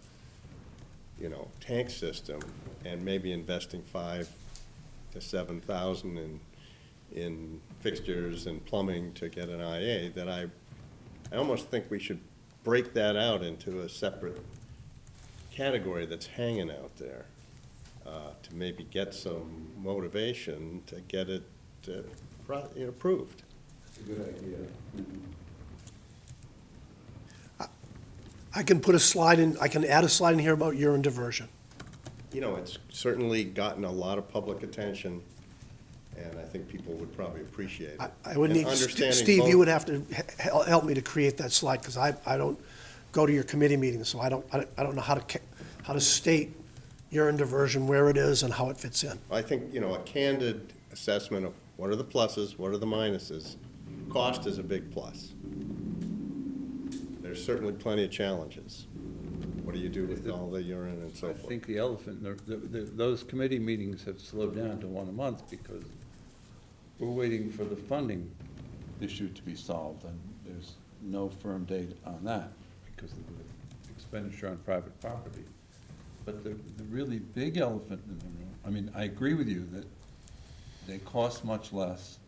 you know, tank system, and maybe investing $5,000 to $7,000 in fixtures and plumbing to get an IA, that I almost think we should break that out into a separate category that's hanging out there to maybe get some motivation to get it approved. That's a good idea. I can put a slide in, I can add a slide in here about urine diversion. You know, it's certainly gotten a lot of public attention. And I think people would probably appreciate it. I would And need, understanding Steve, you both- would have to help me to create that slide, because I don't go to your committee meetings, so I don't know how to state urine diversion, where it is, and how it fits in. I think, a candid assessment of what are the pluses, what are the minuses. Cost is a big plus. There's certainly plenty of challenges. What do you do with all the urine and so I forth? think the elephant, those committee meetings have slowed down to one a month because we're waiting for the funding issue to be solved, and there's no firm date on that because of the expenditure on private property. But the really big elephant in the room, I mean, I agree with you that they cost much less.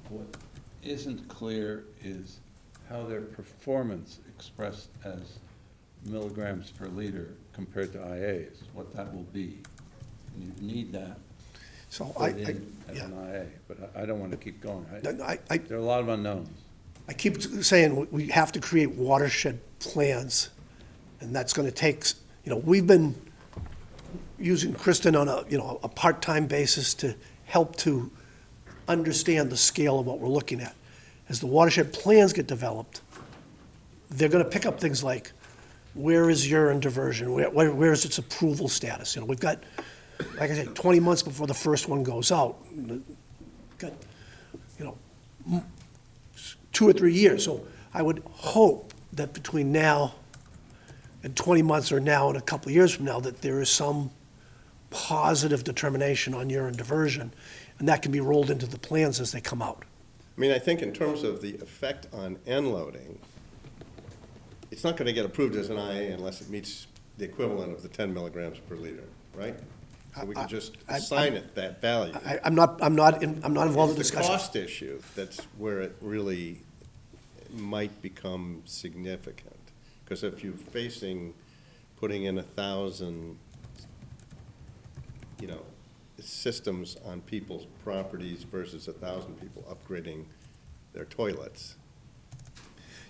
What isn't clear is how their performance expressed as milligrams per liter compared to IAs, what that will be. And you need that. So put it in as an IA, but I don't want to keep going. There are a lot of unknowns. I keep saying we have to create watershed plans, and that's gonna take, we've been using Kristen on a part-time basis to help to understand the scale of what we're looking at. As the watershed plans get developed, they're gonna pick up things like, where is urine diversion? Where is its approval status? We've got, like I said, 20 months before the first one goes out. Got, 2 or 3 years. So I would hope that between now and 20 months, or now and a couple of years from now, that there is some positive determination on urine diversion, and that can be rolled into the plans as they come out. I mean, I think in terms of the effect on end loading, it's not going to get approved as an IA unless it meets the equivalent of the 10 milligrams per liter, right? So we can just assign it that value. I'm not involved in the It's the discussion. cost issue that's where it really might become significant. Because if you're facing putting in 1,000, systems on people's properties versus 1,000 people upgrading their toilets.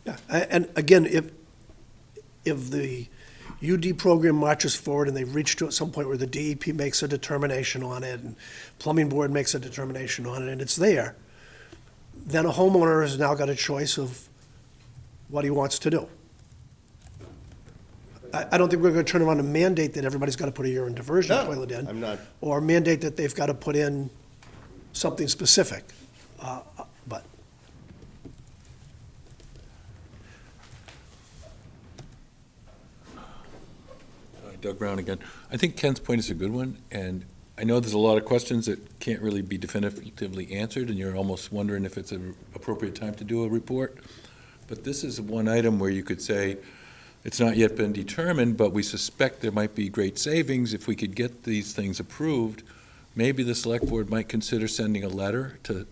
Yeah, and again, if the UD program marches forward and they've reached to at some point where the DEP makes a determination on it, and plumbing board makes a determination on it, and it's there, then a homeowner has now got a choice of what he wants to do. I don't think we're gonna turn around and mandate that everybody's gotta put a urine diversion No, toilet in. I'm not. Or mandate that they've gotta put in something specific, but. Doug Brown again. I think Ken's point is a good one, and I know there's a lot of questions that can't really be definitively answered, and you're almost wondering if it's an appropriate time to do a report. But this is one item where you could say, it's not yet been determined, but we suspect there might be great savings if we could get these things approved. Maybe the select board might consider sending a letter to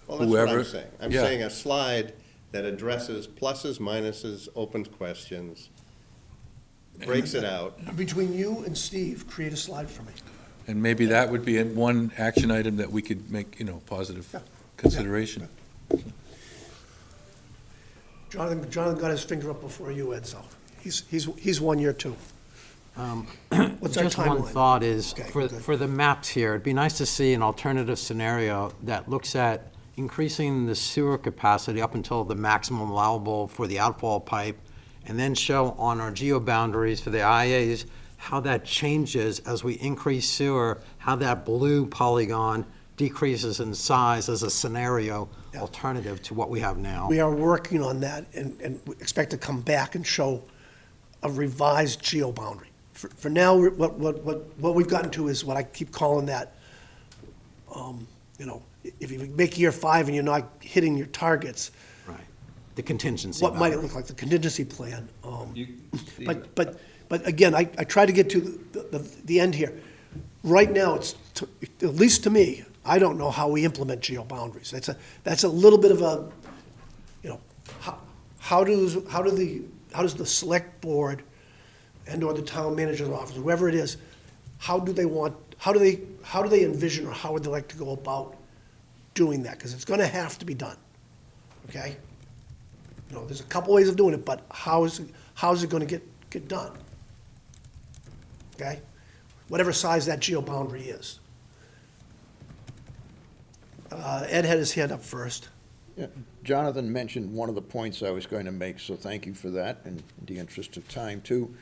Well, that's whoever. what I'm saying. I'm saying a slide that addresses pluses, minuses, open questions, breaks it out. Between you and Steve, create a slide for me. And maybe that would be one action item that we could make, positive consideration. Jonathan got his finger up before you, Ed, so he's 1 year too. What's our Just one timeline? thought is, Okay, good. for the maps here, it'd be nice to see an alternative scenario that looks at increasing the sewer capacity up until the maximum allowable for the outfall pipe, and then show on our geo-boundaries for the IAs how that changes as we increase sewer, how that blue polygon decreases in size as a scenario alternative to what we have now. We are working on that and we expect to come back and show a revised geo-boundary. For now, what we've gotten to is what I keep calling that, if you make year 5 and you're not hitting your targets, The contingency. what might it look like, the contingency plan? But again, I try to get to the end here. Right now, at least to me, I don't know how we implement geo-boundaries. That's a little bit of a, how does the select board and/or the town manager's office, whoever it is, how do they envision, or how would they like to go about doing that? Because it's gonna have to be done, okay? There's a couple ways of doing it, but how is it gonna get done? Okay? Whatever size that geo-boundary is. Ed had his hand up first. Yeah, Jonathan mentioned one of the points I was going to make, so thank you for that, and in the interest of time, too.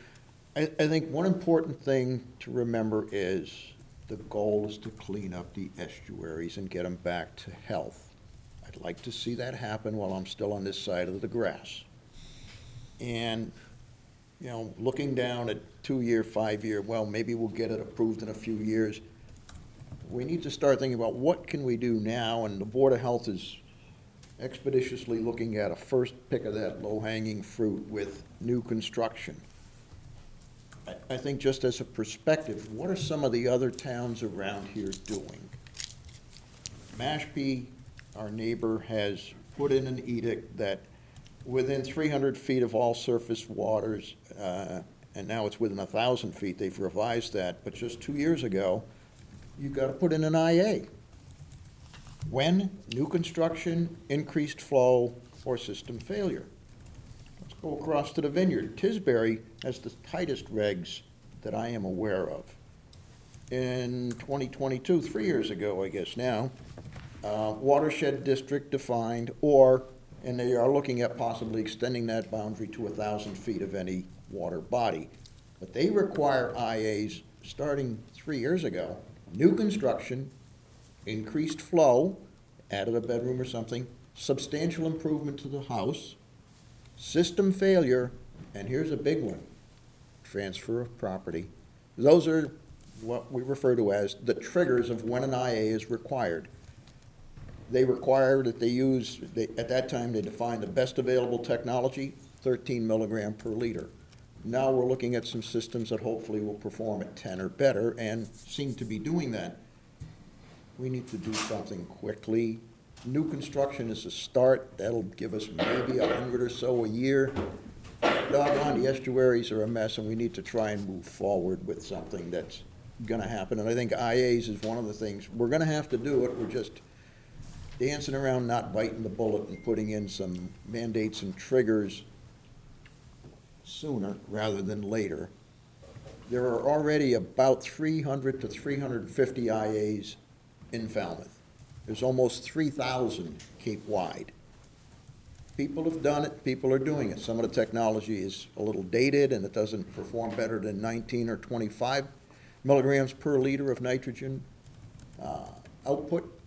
I think one important thing to remember is the goal is to clean up the estuaries and get them back to health. I'd like to see that happen while I'm still on this side of the grass. And, you know, looking down at 2-year, 5-year, well, maybe we'll get it approved in a few years. We need to start thinking about what can we do now, and the Board of Health is expeditiously looking at a first pick of that low-hanging fruit with new construction. I think just as a perspective, what are some of the other towns around here doing? Mashpee, our neighbor, has put in an edict that within 300 feet of all surface waters, and now it's within 1,000 feet, they've revised that, but just 2 years ago, you've got to put in an IA. When? New construction, increased flow, or system failure. Let's go across to the vineyard. Tisbury has the tightest regs that I am aware of. In 2022, 3 years ago, I guess now, watershed district defined, and they are looking at possibly extending that boundary to 1,000 feet of any water body. But they require IAs starting 3 years ago. New construction, increased flow, added a bedroom or something, substantial improvement to the house, system failure, and here's a big one, transfer of property. Those are what we refer to as the triggers of when an IA is required. They require that at that time, they defined the best available technology, 13 milligram per liter. Now we're looking at some systems that hopefully will perform at 10 or better and seem to be doing that. We need to do something quickly. New construction is a start. That'll give us maybe 100 or so a year. Doggone, the estuaries are a mess, and we need to try and move forward with something that's gonna happen. And I think IAs is one of the things. We're gonna have to do it. We're just dancing around, not biting the bullet, and putting in some mandates and triggers sooner rather than later. There are already about 300 to 350 IAs in Falmouth. There's almost 3,000 Cape-wide. People have done it, people are doing it. Some of the technology is a little dated and it doesn't perform better than 19 or 25 milligrams per liter of nitrogen output.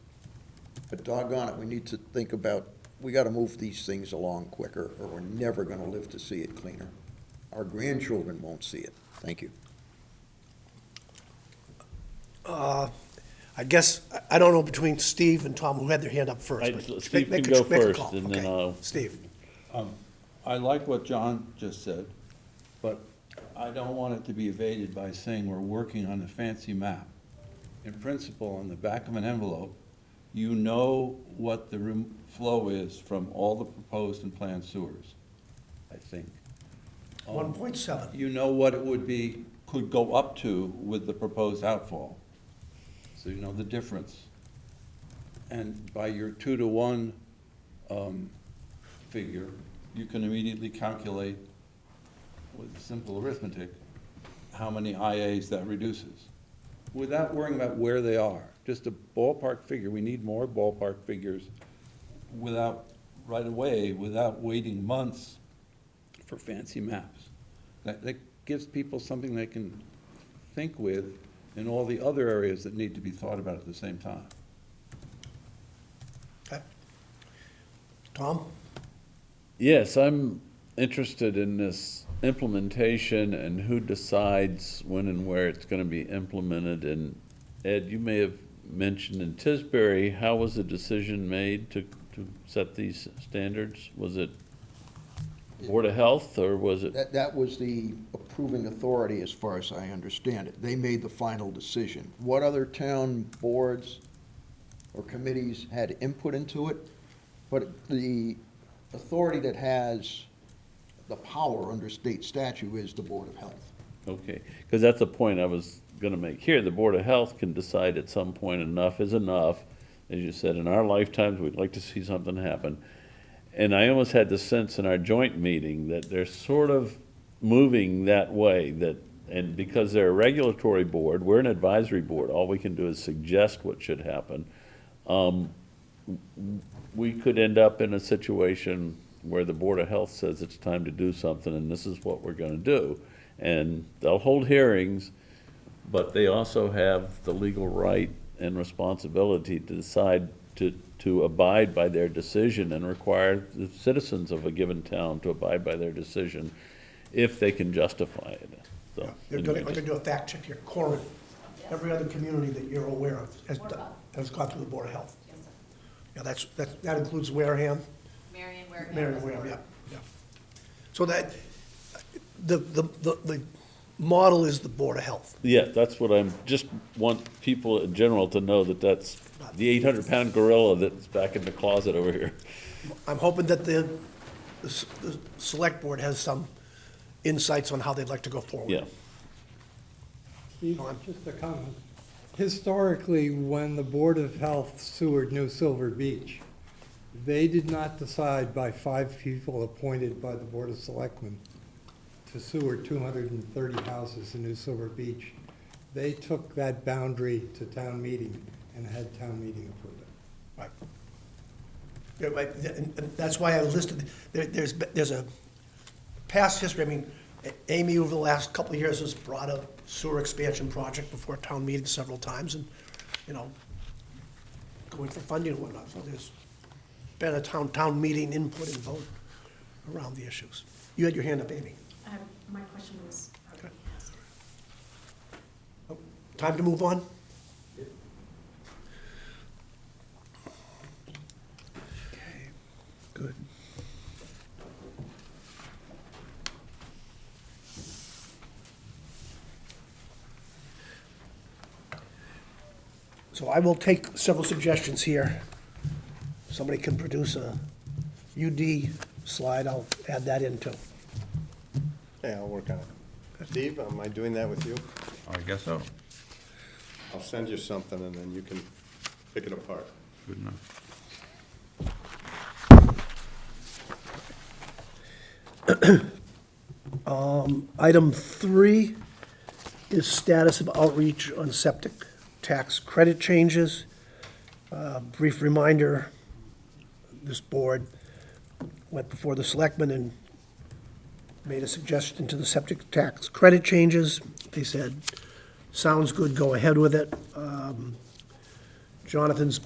But doggone it, we need to think about, we gotta move these things along quicker or we're never gonna live to see it cleaner. Our grandchildren won't see it. Thank you. I guess, I don't know between Steve and Tom who had their hand up first. but Steve make can a- go make a first, call. and then Okay. I'll. Steve. I like what John just said, but I don't want it to be evaded by saying we're working on a fancy map. In principle, on the back of an envelope, you know what the room flow is from all the proposed and planned sewers, I think. 1.7. You know what it would be, could go up to with the proposed outfall. So you know the difference. And by your 2-to-1 figure, you can immediately calculate with simple arithmetic how many IAs that reduces without worrying about where they are. Just a ballpark figure. We need more ballpark figures right away, without waiting months for fancy maps. That gives people something they can think with in all the other areas that need to be thought about at the same time. Okay. Tom? Yes, I'm interested in this implementation and who decides when and where it's going to be implemented. And Ed, you may have mentioned in Tisbury, how was the decision made to set these standards? Was it Board of Health, or was it? That was the approving authority, as far as I understand it. They made the final decision. What other town boards or committees had input into it? But the authority that has the power under state statute is the Board of Health. Okay, because that's the point I was going to make here. The Board of Health can decide at some point enough is enough. As you said, in our lifetimes, we'd like to see something happen. And I almost had the sense in our joint meeting that they're sort of moving that way, and because they're a regulatory board, we're an advisory board. All we can do is suggest what should happen. we could end up in a situation where the Board of Health says it's time to do something, and this is what we're gonna do. And they'll hold hearings, but they also have the legal right and responsibility to decide to abide by their decision and require the citizens of a given town to abide by their decision if they can justify it. So, They're gonna do a fact check here. Corin, every other community that you're aware of has gone through the Board of Health. Yeah, that includes Wareham. Marion, Wareham. Marion, Wareham, yeah. So that, the model is the Board of Health. Yeah, that's what just want people in general to know that that's the 800-pound gorilla that's back in the closet over here. I'm hoping that the select board has some insights on how they'd like to go forward. Yeah. Steve, just a comment. Historically, when the Board of Health sewered New Silver Beach, they did not decide by 5 people appointed by the Board of Selectmen to sewer 230 houses in New Silver Beach. They took that boundary to town meeting and had town meeting approve it. Right. Yeah, right, and that's why I listed, there's a past history. I mean, Amy, over the last couple of years, has brought a sewer expansion project before town meeting several times, and, going for funding and whatnot. So there's been a town meeting input and vote around the issues. You had your hand up, Amy. My question was already asked. Oh, time to move on? Okay, good. So I will take several suggestions here. Somebody can produce a UD slide, I'll add that in too. Yeah, I'll work on it. Steve, am I doing that with you? I guess so. I'll send you something and then you can pick it apart. Good enough. Item 3 is status of outreach on septic tax credit changes. Brief reminder, this board went before the selectmen and made a suggestion to the septic tax credit changes. They said, sounds good, go ahead with it. Jonathan's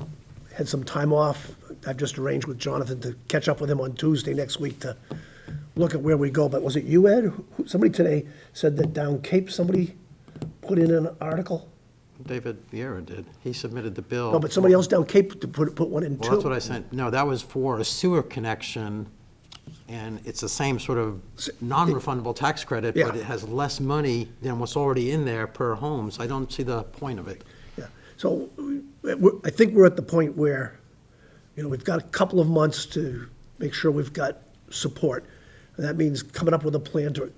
had some time off. I've just arranged with Jonathan to catch up with him on Tuesday next week to look at where we go. But was it you, Ed? Somebody today said that down Cape, somebody put in an article? David Vieira did. He submitted the bill. No, but somebody else down Cape to put one in too. Well, that's what I sent. No, that was for a sewer connection, and it's the same sort of non-refundable tax credit, but Yeah. it has less money than what's already in there per home, so I don't see the point of it. Yeah, so I think we're at the point where, we've got a couple of months to make sure we've got support. And that means coming up with a plan to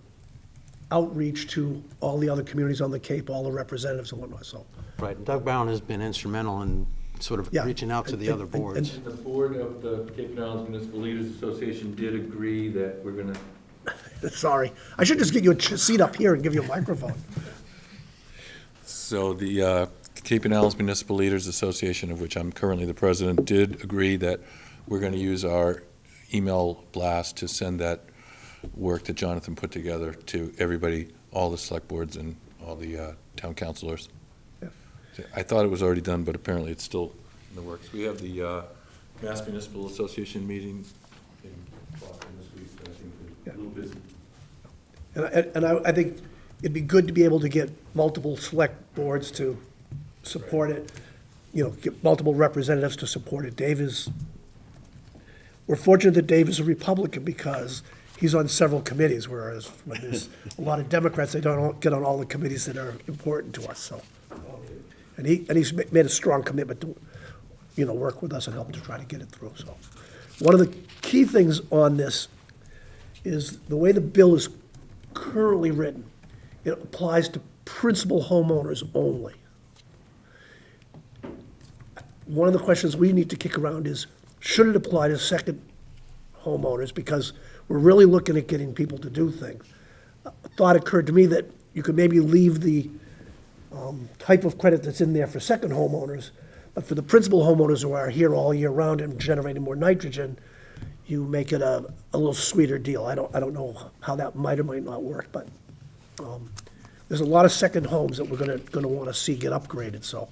outreach to all the other communities on the Cape, all the representatives and whatnot, so. Right, and Doug Brown has been instrumental in sort of Yeah. reaching out to the other boards. And the board of the Cape and Islands Municipal Leaders Association did agree that we're gonna, Sorry, I should just get you a seat up here and give you a microphone. So the Cape and Islands Municipal Leaders Association, of which I'm currently the president, did agree that we're going to use our email blast to send that work that Jonathan put together to everybody, all the select boards and all the town councilors. Yeah. I thought it was already done, but apparently it's still in the works. We have the Mass Municipal Association meeting in Boston this week, but I think we're a little busy. And I think it'd be good to be able to get multiple select boards to support it, get multiple representatives to support it. We're fortunate that Dave is a Republican because he's on several committees, whereas when there's a lot of Democrats, they don't get on all the committees that are important to us, so. And he's made a strong commitment to, work with us and help to try to get it through, so. One of the key things on this is the way the bill is currently written, it applies to principal homeowners only. One of the questions we need to kick around is, should it apply to second homeowners? Because we're really looking at getting people to do things. A thought occurred to me that you could maybe leave the type of credit that's in there for second homeowners, But for the principal homeowners who are here all year round and generating more nitrogen, you make it a little sweeter deal. I don't know how that might or might not work, but there's a lot of second homes that we're gonna want to see get upgraded, so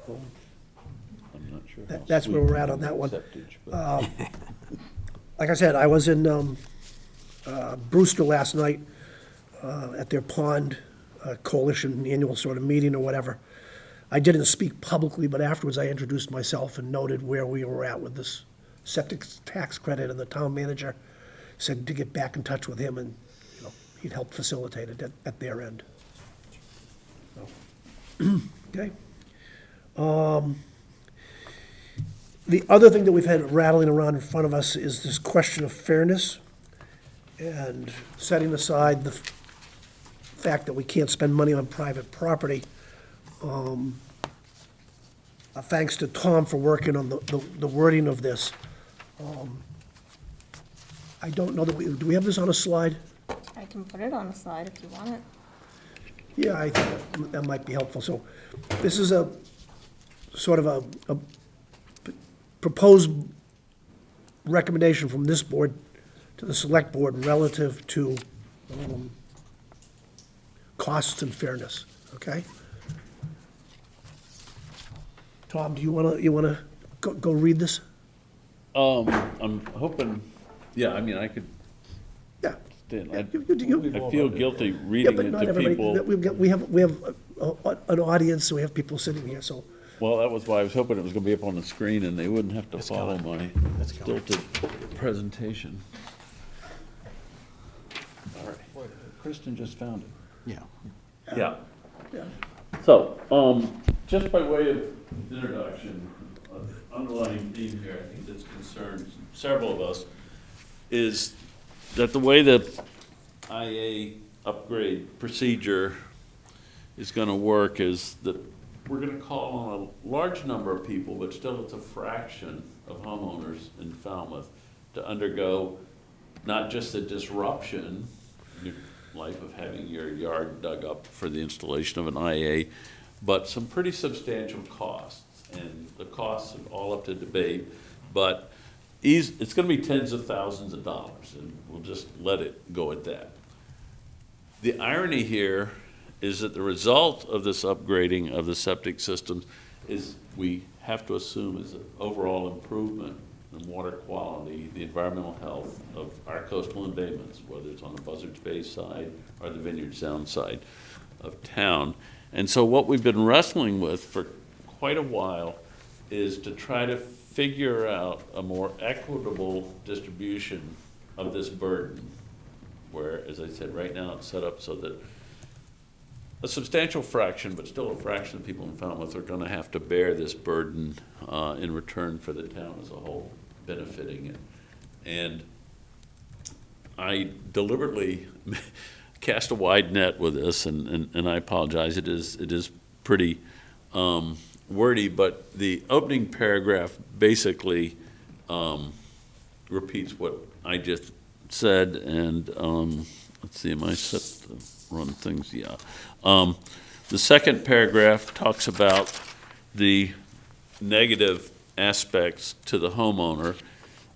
I'm not sure. that's where we're at on that one. Like I said, I was in Brewster last night at their pond coalition annual sort of meeting or whatever. I didn't speak publicly, but afterwards I introduced myself and noted where we were at with this septic tax credit, and the town manager said to get back in touch with him, and he'd help facilitate it at their end. So, okay. The other thing that we've had rattling around in front of us is this question of fairness and setting aside the fact that we can't spend money on private property. Thanks to Tom for working on the wording of this. I don't know that do we have this on a slide? I can put it on a slide if you want it. Yeah, I think that might be helpful. So this is a sort of a proposed recommendation from this board to the select board relative to costs and fairness, okay? Tom, do you wanna go read this? I'm hoping, yeah, I mean, I could. Yeah. Stand. You- I feel guilty Yeah, reading but it not to everybody, people. we have an audience, so we have people sitting here, so. Well, that was why I was hoping it was gonna be up on the screen and they wouldn't have to follow my stilted presentation. All right. Kristen just found it. Yeah. Yeah. Yeah. So, just by way of introduction, underlying theme here, I think that's concerned several of us, is that the way the IA upgrade procedure is gonna work is that we're gonna call on a large number of people, but still it's a fraction of homeowners in Falmouth to undergo not just the disruption in your life of having your yard dug up for the installation of an IA, but some pretty substantial costs. And the costs are all up to debate, but it's gonna be tens of thousands of dollars, and we'll just let it go at that. The irony here is that the result of this upgrading of the septic systems is we have to assume is an overall improvement in water quality, the environmental health of our coastal embayments, whether it's on the Buzzards Bay side or the Vineyard Sound side of town. And so what we've been wrestling with for quite a while is to try to figure out a more equitable distribution of this burden, where, as I said, right now it's set up so that a substantial fraction, but still a fraction of people in Falmouth are going to have to bear this burden in return for the town as a whole benefiting it. And I deliberately cast a wide net with this, and I apologize. It is pretty wordy, but the opening paragraph basically repeats what I just said, and let's see, am I set to run things? Yeah. The second paragraph talks about the negative aspects to the homeowner,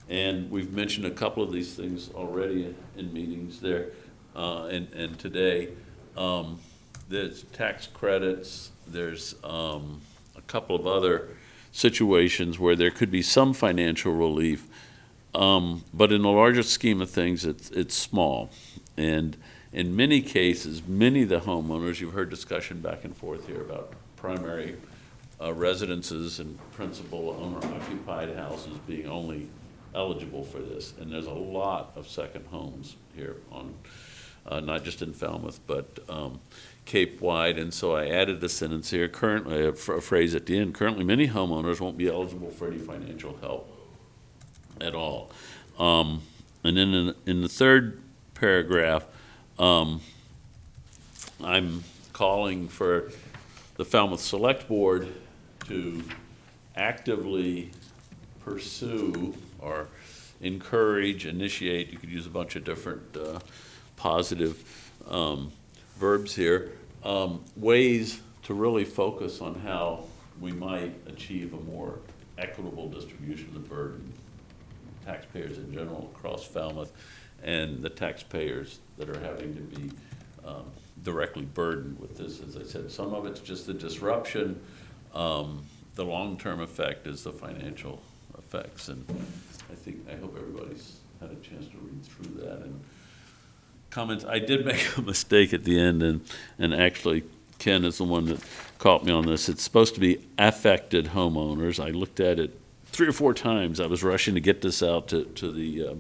and we've mentioned a couple of these things already in meetings there and today. There's tax credits, there's a couple of other situations where there could be some financial relief, but in the larger scheme of things, it's small. And in many cases, many of the homeowners, you've heard discussion back and forth here about primary residences and principal owner-occupied houses being only eligible for this. And there's a lot of second homes here on, not just in Falmouth, but Cape-wide. And so I added a sentence here, currently, a phrase at the end, currently many homeowners won't be eligible for any financial help at all. And then in the third paragraph, I'm calling for the Falmouth Select Board to actively pursue or encourage, initiate, you could use a bunch of different positive verbs here, ways to really focus on how we might achieve a more equitable distribution of the burden, taxpayers in general across Falmouth, and the taxpayers that are having to be directly burdened with this. As I said, some of it's just the disruption. The long-term effect is the financial effects, and I hope everybody's had a chance to read through that. And comments, I did make a mistake at the end, and actually Ken is the one that caught me on this. It's supposed to be affected homeowners. I looked at it 3 or 4 times. I was rushing to get this out to the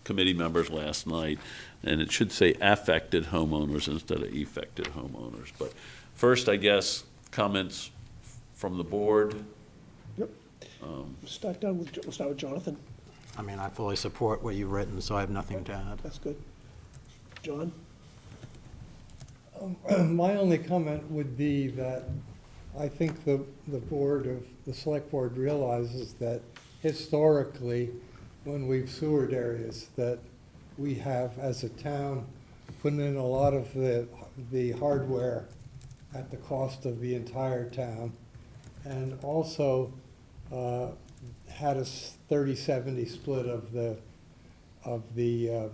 committee members last night, and it should say affected homeowners instead of effected homeowners. But first, I guess, comments from the board. Yep. We'll start with Jonathan. I mean, I fully support what you've written, so I have nothing to add. That's good. John? My only comment would be that I think the select board realizes that historically, when we've sewered areas, that we have, as a town, put in a lot of the hardware at the cost of the entire town, and also had a 30-70 split of the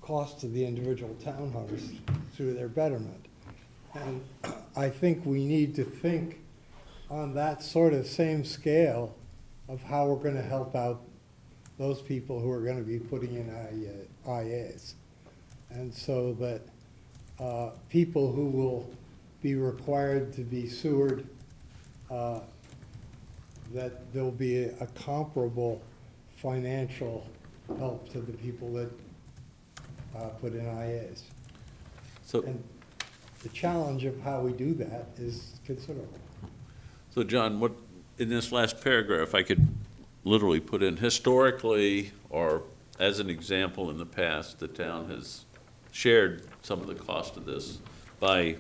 cost of the individual townhomes through their betterment. And I think we need to think on that sort of same scale of how we're going to help out those people who are going to be putting in IAs. And so that people who will be required to be sewered, that there'll be a comparable financial help to the people that put in IAs. So, and the challenge of how we do that is considerable. So John, what, in this last paragraph, I could literally put in historically, or as an example in the past, the town has shared some of the cost of this by,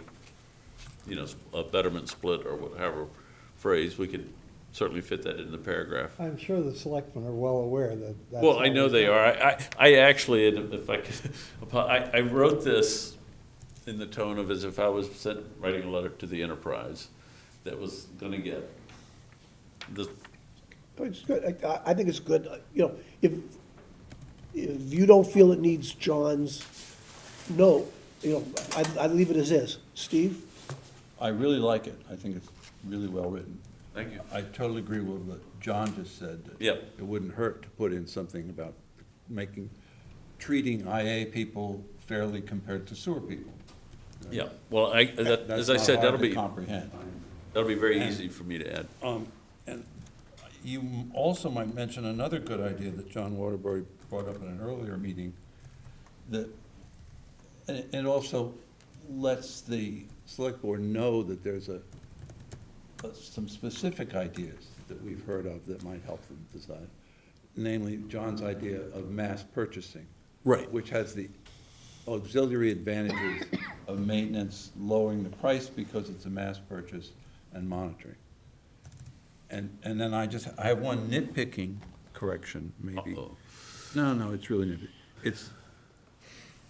a betterment split or whatever phrase. We could certainly fit that in the paragraph. I'm sure the selectmen are well aware that that's... Well, I know they are. I actually, if I could, I wrote this in the tone of as if I was writing a letter to the enterprise that was going to get the... It's good. I think it's good. If you don't feel it needs John's note, I'd leave it as is. Steve? I really like it. I think it's really well written. Thank you. I totally agree with what John just said. That Yep. It wouldn't hurt to put in something about treating IA people fairly compared to sewer people. Yeah, well, as I said, that'll be comprehend. That'll be very easy for me to add. And you also might mention another good idea that John Waterbury brought up in an earlier meeting, that it also lets the select board know that there's some specific ideas that we've heard of that might help them decide. Namely, John's idea of mass purchasing. Right. Which has the auxiliary advantages of maintenance, lowering the price because it's a mass purchase, and monitoring. And then I have one nitpicking correction, maybe. Uh-oh. No, it's really nitpicky.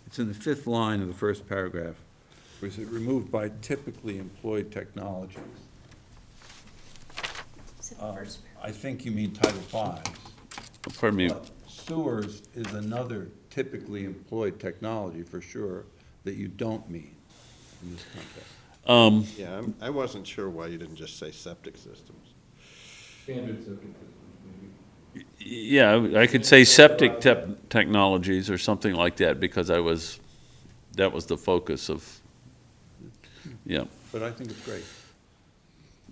It's in the 5th line of the first paragraph, where it's removed by typically employed technologies. I think you mean Title V. Pardon me. But sewers is another typically employed technology for sure that you don't mean in this context. Yeah, I wasn't sure why you didn't just say septic systems. Standard septic systems, maybe. Yeah, I could say septic technologies or something like that, because that was the focus of, yeah. But I think it's great.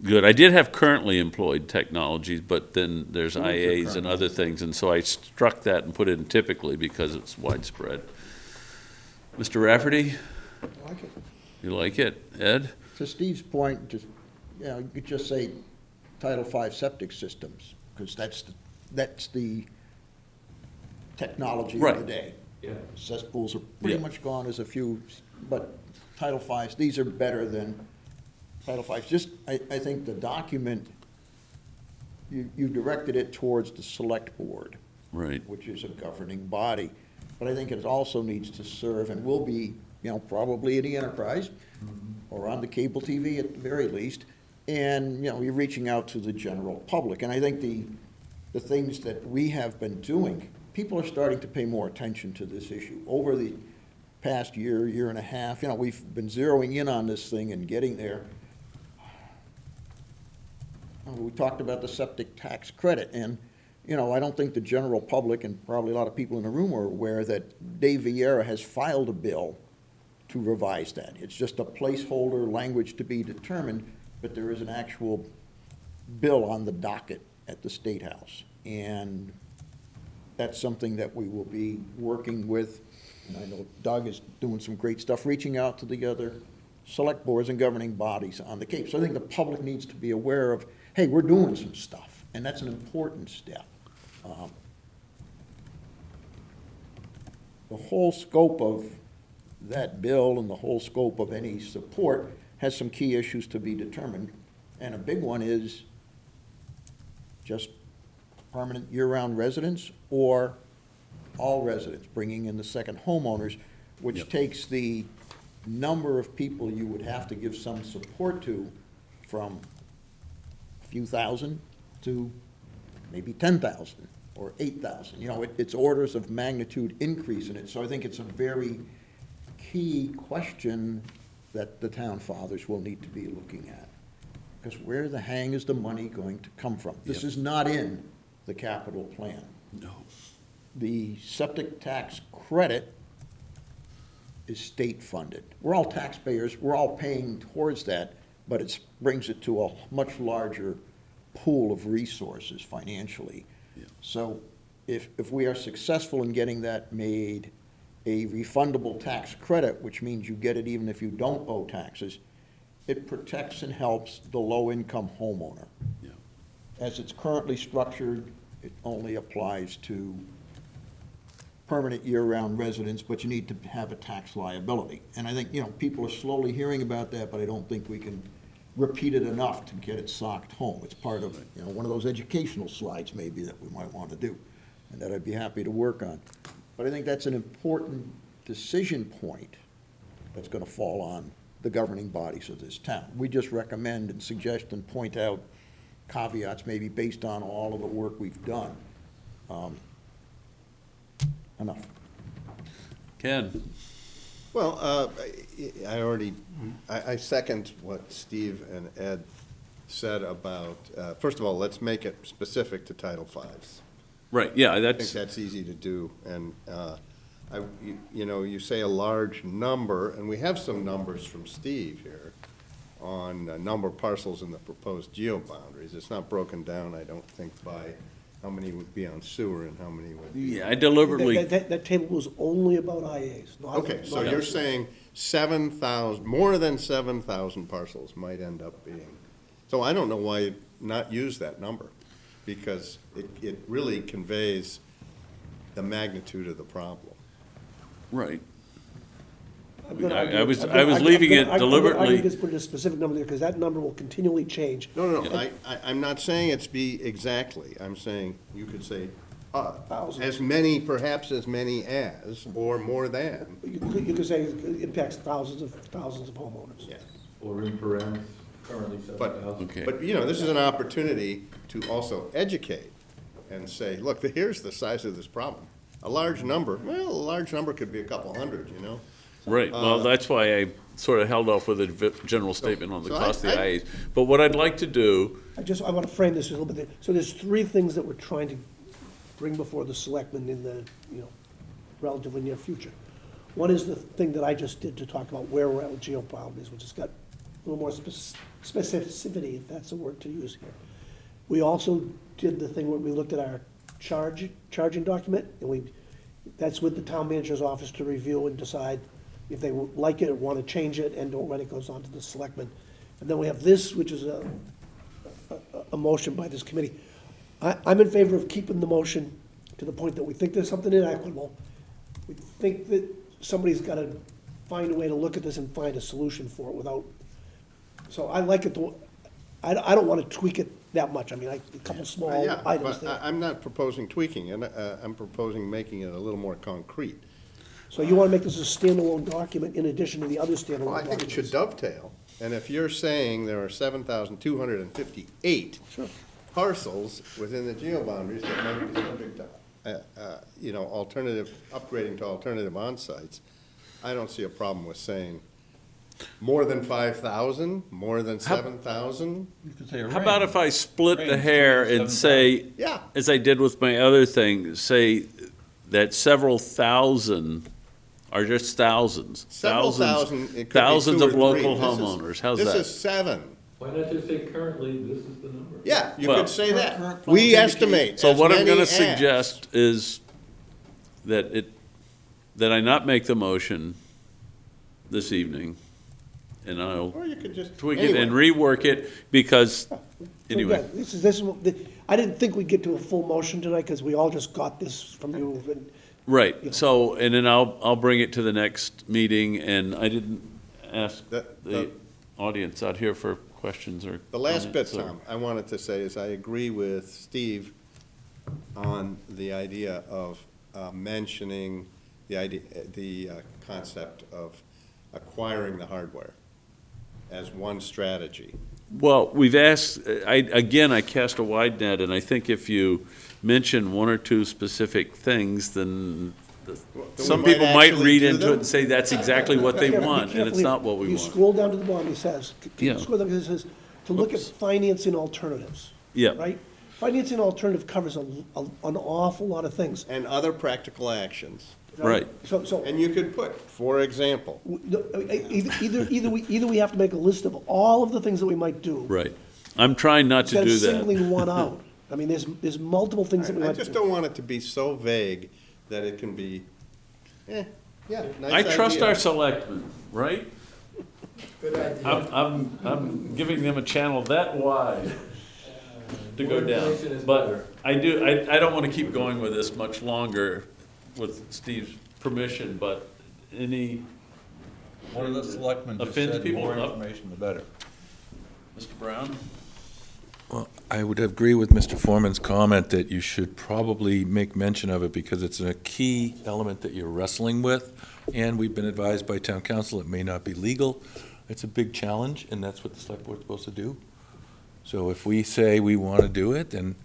Good. I did have currently employed technologies, but then there's IAs and other things, and so I struck that and put it in typically because it's widespread. Mr. Rafferty? I like it. You like it? Ed? To Steve's point, you could just say Title V septic systems, because that's the technology of the day. Yeah. Cesspools are pretty much gone, as a few, but Title V's, these are better than Title V. Just, I think the document, you directed it towards the select board. Right. Which is a governing body. But I think it also needs to serve, and will be, probably in the enterprise, or on the cable TV at the very least, And, you're reaching out to the general public. And I think the things that we have been doing, people are starting to pay more attention to this issue. Over the past year and a half, we've been zeroing in on this thing and getting there. We talked about the septic tax credit, and, I don't think the general public, and probably a lot of people in the room are aware that Dave Vieira has filed a bill to revise that. It's just a placeholder language to be determined, but there is an actual bill on the docket at the State House. And that's something that we will be working with. And I know Doug is doing some great stuff, reaching out to the other select boards and governing bodies on the Cape. So I think the public needs to be aware of, hey, we're doing some stuff, and that's an important step. The whole scope of that bill and the whole scope of any support has some key issues to be determined, and a big one is just permanent year-round residents or all residents, bringing in the second homeowners, which takes the number of people you would have to give some support to from a few thousand to maybe 10,000 or 8,000. It's orders of magnitude increase in it. So I think it's a very key question that the town fathers will need to be looking at. Because where the hang is the money going to come from? This is not in the capital plan. No. The septic tax credit is state funded. We're all taxpayers, we're all paying towards that, but it brings it to a much larger pool of resources financially. Yeah. So if we are successful in getting that made a refundable tax credit, which means you get it even if you don't owe taxes, it protects and helps the low-income homeowner. Yeah. As it's currently structured, it only applies to permanent year-round residents, but you need to have a tax liability. And I think, people are slowly hearing about that, but I don't think we can repeat it enough to get it socked home. It's part of, one of those educational slides maybe that we might want to do, and that I'd be happy to work on. But I think that's an important decision point that's going to fall on the governing bodies of this town. We just recommend and suggest and point out caveats maybe based on all of the work we've done. Enough. Ken? Well, I second what Steve and Ed said about, first of all, let's make it specific to Title V's. Right, yeah, I think that's, that's easy to do, and, you say a large number, and we have some numbers from Steve here on a number of parcels in the proposed geo-boundaries. It's not broken down, I don't think, by how many would be on sewer and how many would be. yeah, I deliberately, That table was only about IAs. Okay, so you're saying 7,000, more than 7,000 parcels might end up being, so I don't know why not use that number, because it really conveys the magnitude of the problem. right. I'm gonna I argue- was I'm gonna- leaving I'm it gonna- deliberately. I just put a specific number there, because that number will continually change. No, I'm not saying it's be exactly, I'm saying you could say, as many, perhaps as many as, or more than. You could say it impacts thousands of homeowners. Yeah. Or in parentheses, currently But, 7,000. Okay. but, this is an opportunity to also educate and say, look, here's the size of this problem. A large number could be a couple hundred, Right, well, that's why I sort of held off with a general statement on the so cost of the I- IAs. But what I'd like to do, I want to frame this a little bit. So there's three things that we're trying to bring before the selectmen in the, relatively near future. One is the thing that I just did to talk about where we're at with geo-boundaries, which has got a little more specificity, if that's a word to use here. We also did the thing where we looked at our charging document, and that's with the town manager's office to review and decide if they like it or want to change it, and when it goes on to the selectmen. And then we have this, which is a motion by this committee. I'm in favor of keeping the motion to the point that we think there's something inequitable. We think that somebody's got to find a way to look at this and find a solution for it without, so I like it, I don't want to tweak it that much. I mean, a couple small Yeah, items but there. I'm not proposing tweaking it, I'm proposing making it a little more concrete. So you want to make this a standalone document in addition to the other standalone Well, I documents? think it should dovetail. And if you're saying there are 7,258 parcels within the geo boundaries that might be subject to, upgrading to alternative on-sites, I don't see a problem with saying more than 5,000, more than 7,000. How about if I split the hair and say, Yeah. as I did with my other thing, say that several thousand are just thousands. Several thousand, it could be Thousands two or of three. local This is- homeowners. How's that? This is 7. Why not just say currently, this is the number? Yeah, you Well- could say that. Current We plans estimate So as what I'm many gonna as. suggest is that that I not make the motion this evening, and I'll Or you could just. tweak it and anyway. rework it, because, anyway. Again, this is, I didn't think we'd get to a full motion tonight, because we all just got this from you, and Right, so, and then I'll bring it to the next meeting, and I didn't ask the audience out here for questions or The last bit, comments, or- Tom, I wanted to say is I agree with Steve on the idea of mentioning the concept of acquiring the hardware as one strategy. Well, we've asked, I cast a wide net, and I think if you mention one or two specific things, then some might people might actually read do into them. it and say that's exactly what they Be want, and careful. it's not what we You want. scroll down to the bottom, it says, Yeah. scroll down, it says, to look at financing alternatives. Yeah. Right? Financing alternative covers an awful lot of things. And other practical actions. Right. So, And you could put, for example, either we have to make a list of all of the things that we might do. Right. I'm trying not to Instead do of that. singling one out. I mean, there's multiple things that we I might just do. don't want it to be so vague that it can be, yeah, I nice trust idea. our selectmen, right? Good idea. I'm giving them a channel that wide to go More down. information is But better. I don't want to keep going with this much longer with Steve's permission, but any, One of the selectmen just Offend said people? more Oh. information, the better. Mr. Brown? Well, I would agree with Mr. Foreman's comment that you should probably make mention of it because it's a key element that you're wrestling with. And we've been advised by town council it may not be legal. It's a big challenge, and that's what the select board's supposed to do. So if we say we want to do it, then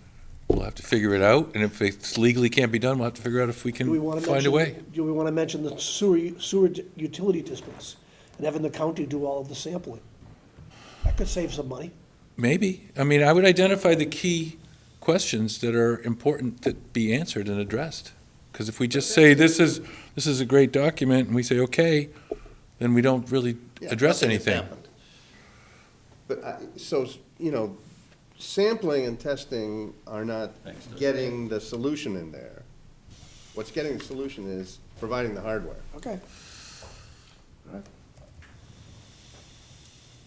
we'll have to figure it out. And if it's legally can't be done, we'll have to figure out if we Do we can want to find a way. mention, do we want to mention the sewer utility districts and having the county do all of the sampling? That could save some money. Maybe. I mean, I would identify the key questions that are important that be answered and addressed. Because if we just say, this is a great document, and we say, okay, then we don't really Yeah, address nothing has anything. happened. But, sampling and testing are not getting the solution in there. What's getting the solution is providing the hardware. Okay.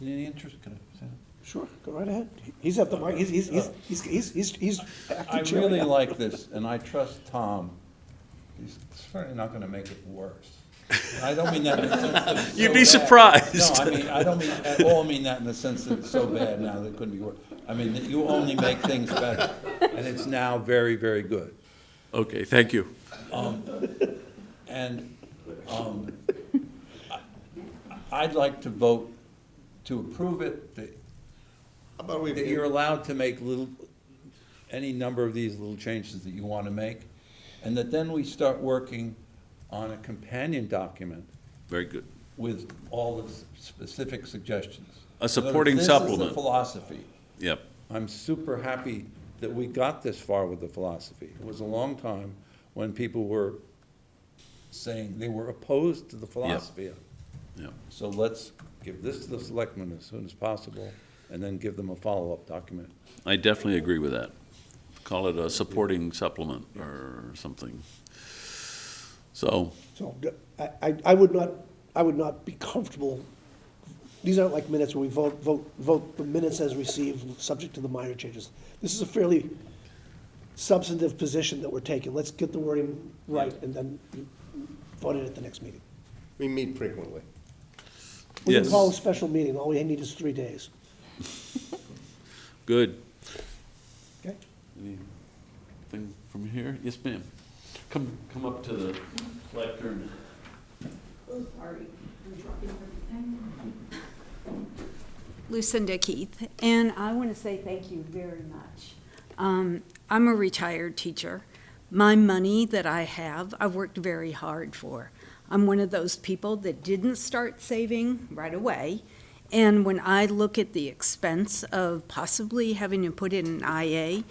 Any interest? Can I say that? Sure, go right ahead. He's at the mic, he's I acting chair really right now. like this, and I trust Tom. He's certainly not gonna make it worse. And I don't mean that in the sense that it's You'd so be bad. surprised. No, I mean, I don't mean, at all mean that in the sense that it's so bad now that it couldn't be worse. I mean, that you only make things better, and it's now very, very good. Okay, thank you. I'd like to vote to approve it, that How about we? that you're allowed to make any number of these little changes that you want to make, and that then we start working on a companion document Very good. with all the specific suggestions. A supporting This is the supplement. philosophy. Yep. I'm super happy that we got this far with the philosophy. It was a long time when people were saying they were opposed to the philosophy. Yep. So let's give this to the selectmen as soon as possible, and then give them a follow-up document. I definitely agree with that. Call it a supporting supplement or something. So, So, I would not be comfortable, these aren't like minutes where we vote the minutes as received, subject to the minor changes. This is a fairly substantive position that we're taking. Let's get the wording right, and then vote it at the next meeting. We meet frequently. We can Yes. call a special meeting, all we need is 3 days. good. Okay? Anything from here? Yes, ma'am. Come up to the lectern. Oh, sorry, I'm dropping everything. Lucinda Keith, and I want to say thank you very much. I'm a retired teacher. My money that I have, I've worked very hard for. I'm one of those people that didn't start saving right away, and when I look at the expense of possibly having to put in an IA,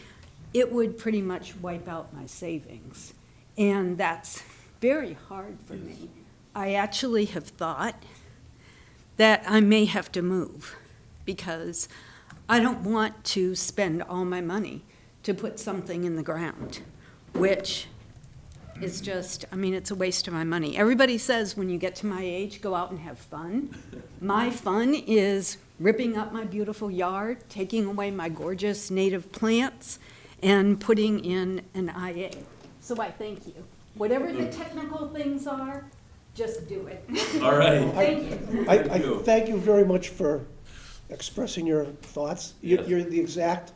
it would pretty much wipe out my savings, and that's very hard for me. I actually have thought that I may have to move because I don't want to spend all my money to put something in the ground, which is just, I mean, it's a waste of my money. Everybody says when you get to my age, go out and have fun. My fun is ripping up my beautiful yard, taking away my gorgeous native plants, and putting in an IA. So I thank you. Whatever the technical things are, just do it. All right. Thank you. I thank you very much for expressing your thoughts. Yes. You're the exact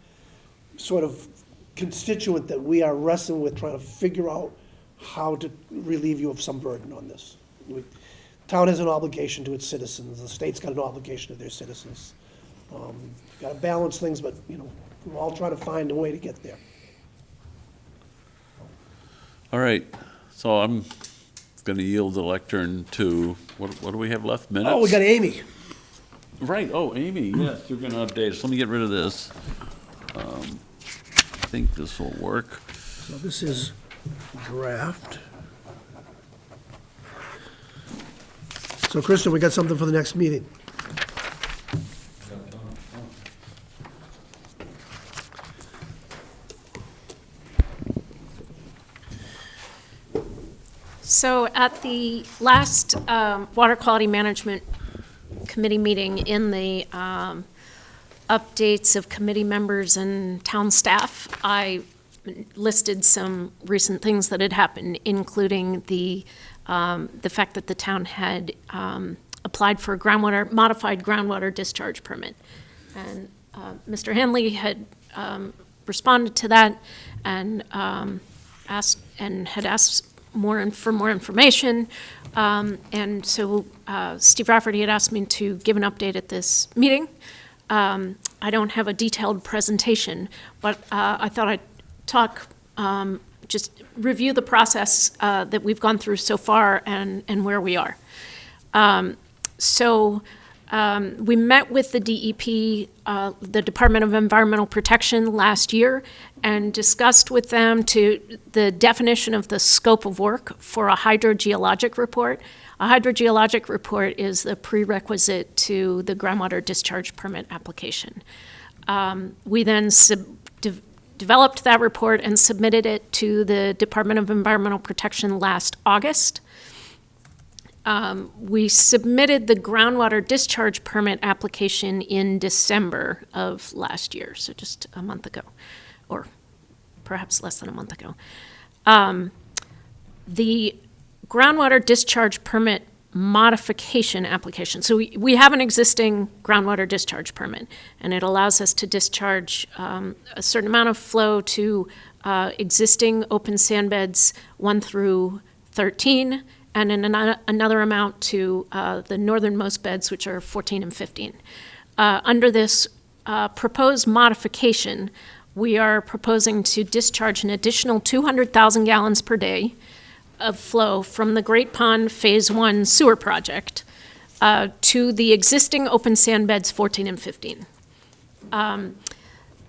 sort of constituent that we are wrestling with, trying to figure out how to relieve you of some burden on this. Town has an obligation to its citizens. The state's got an obligation to their citizens. Got to balance things, but we're all trying to find a way to get there. All right, so I'm going to yield the lectern to, what do we have left, minutes? Oh, we got Amy. Right, oh, Amy, yes, you're going to update us. Let me get rid of this. I think this will work. So this is draft. So Kristen, we got something for the next meeting. So at the last Water Quality Management Committee meeting, in the updates of committee members and town staff, I listed some recent things that had happened, including the fact that the town had applied for a modified groundwater discharge permit. And Mr. Hanley had responded to that and had asked for more information. And so Steve Rafferty had asked me to give an update at this meeting. I don't have a detailed presentation, but I thought I'd talk, just review the process that we've gone through so far and where we are. We met with the DEP, the Department of Environmental Protection, last year and discussed with them the definition of the scope of work for a hydrogeologic report. A hydrogeologic report is the prerequisite to the groundwater discharge permit application. We then developed that report and submitted it to the Department of Environmental Protection last August. We submitted the groundwater discharge permit application in December of last year, so just a month ago, or perhaps less than a month ago. The groundwater discharge permit modification application. So we have an existing groundwater discharge permit, and it allows us to discharge a certain amount of flow to existing open sand beds 1 through 13, and then another amount to the northernmost beds, which are 14 and 15. Under this proposed modification, we are proposing to discharge an additional 200,000 gallons per day of flow from the Great Pond Phase 1 sewer project to the existing open sand beds 14 and 15.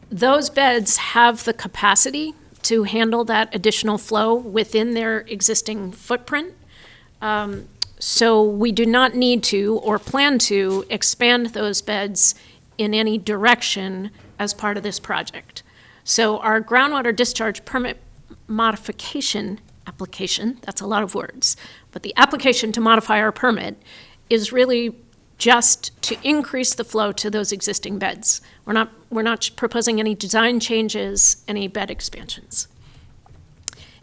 Those beds have the capacity to handle that additional flow within their existing footprint. So we do not need to or plan to expand those beds in any direction as part of this project. So our groundwater discharge permit modification application, that's a lot of words, but the application to modify our permit is really just to increase the flow to those existing beds. We're not proposing any design changes, any bed expansions.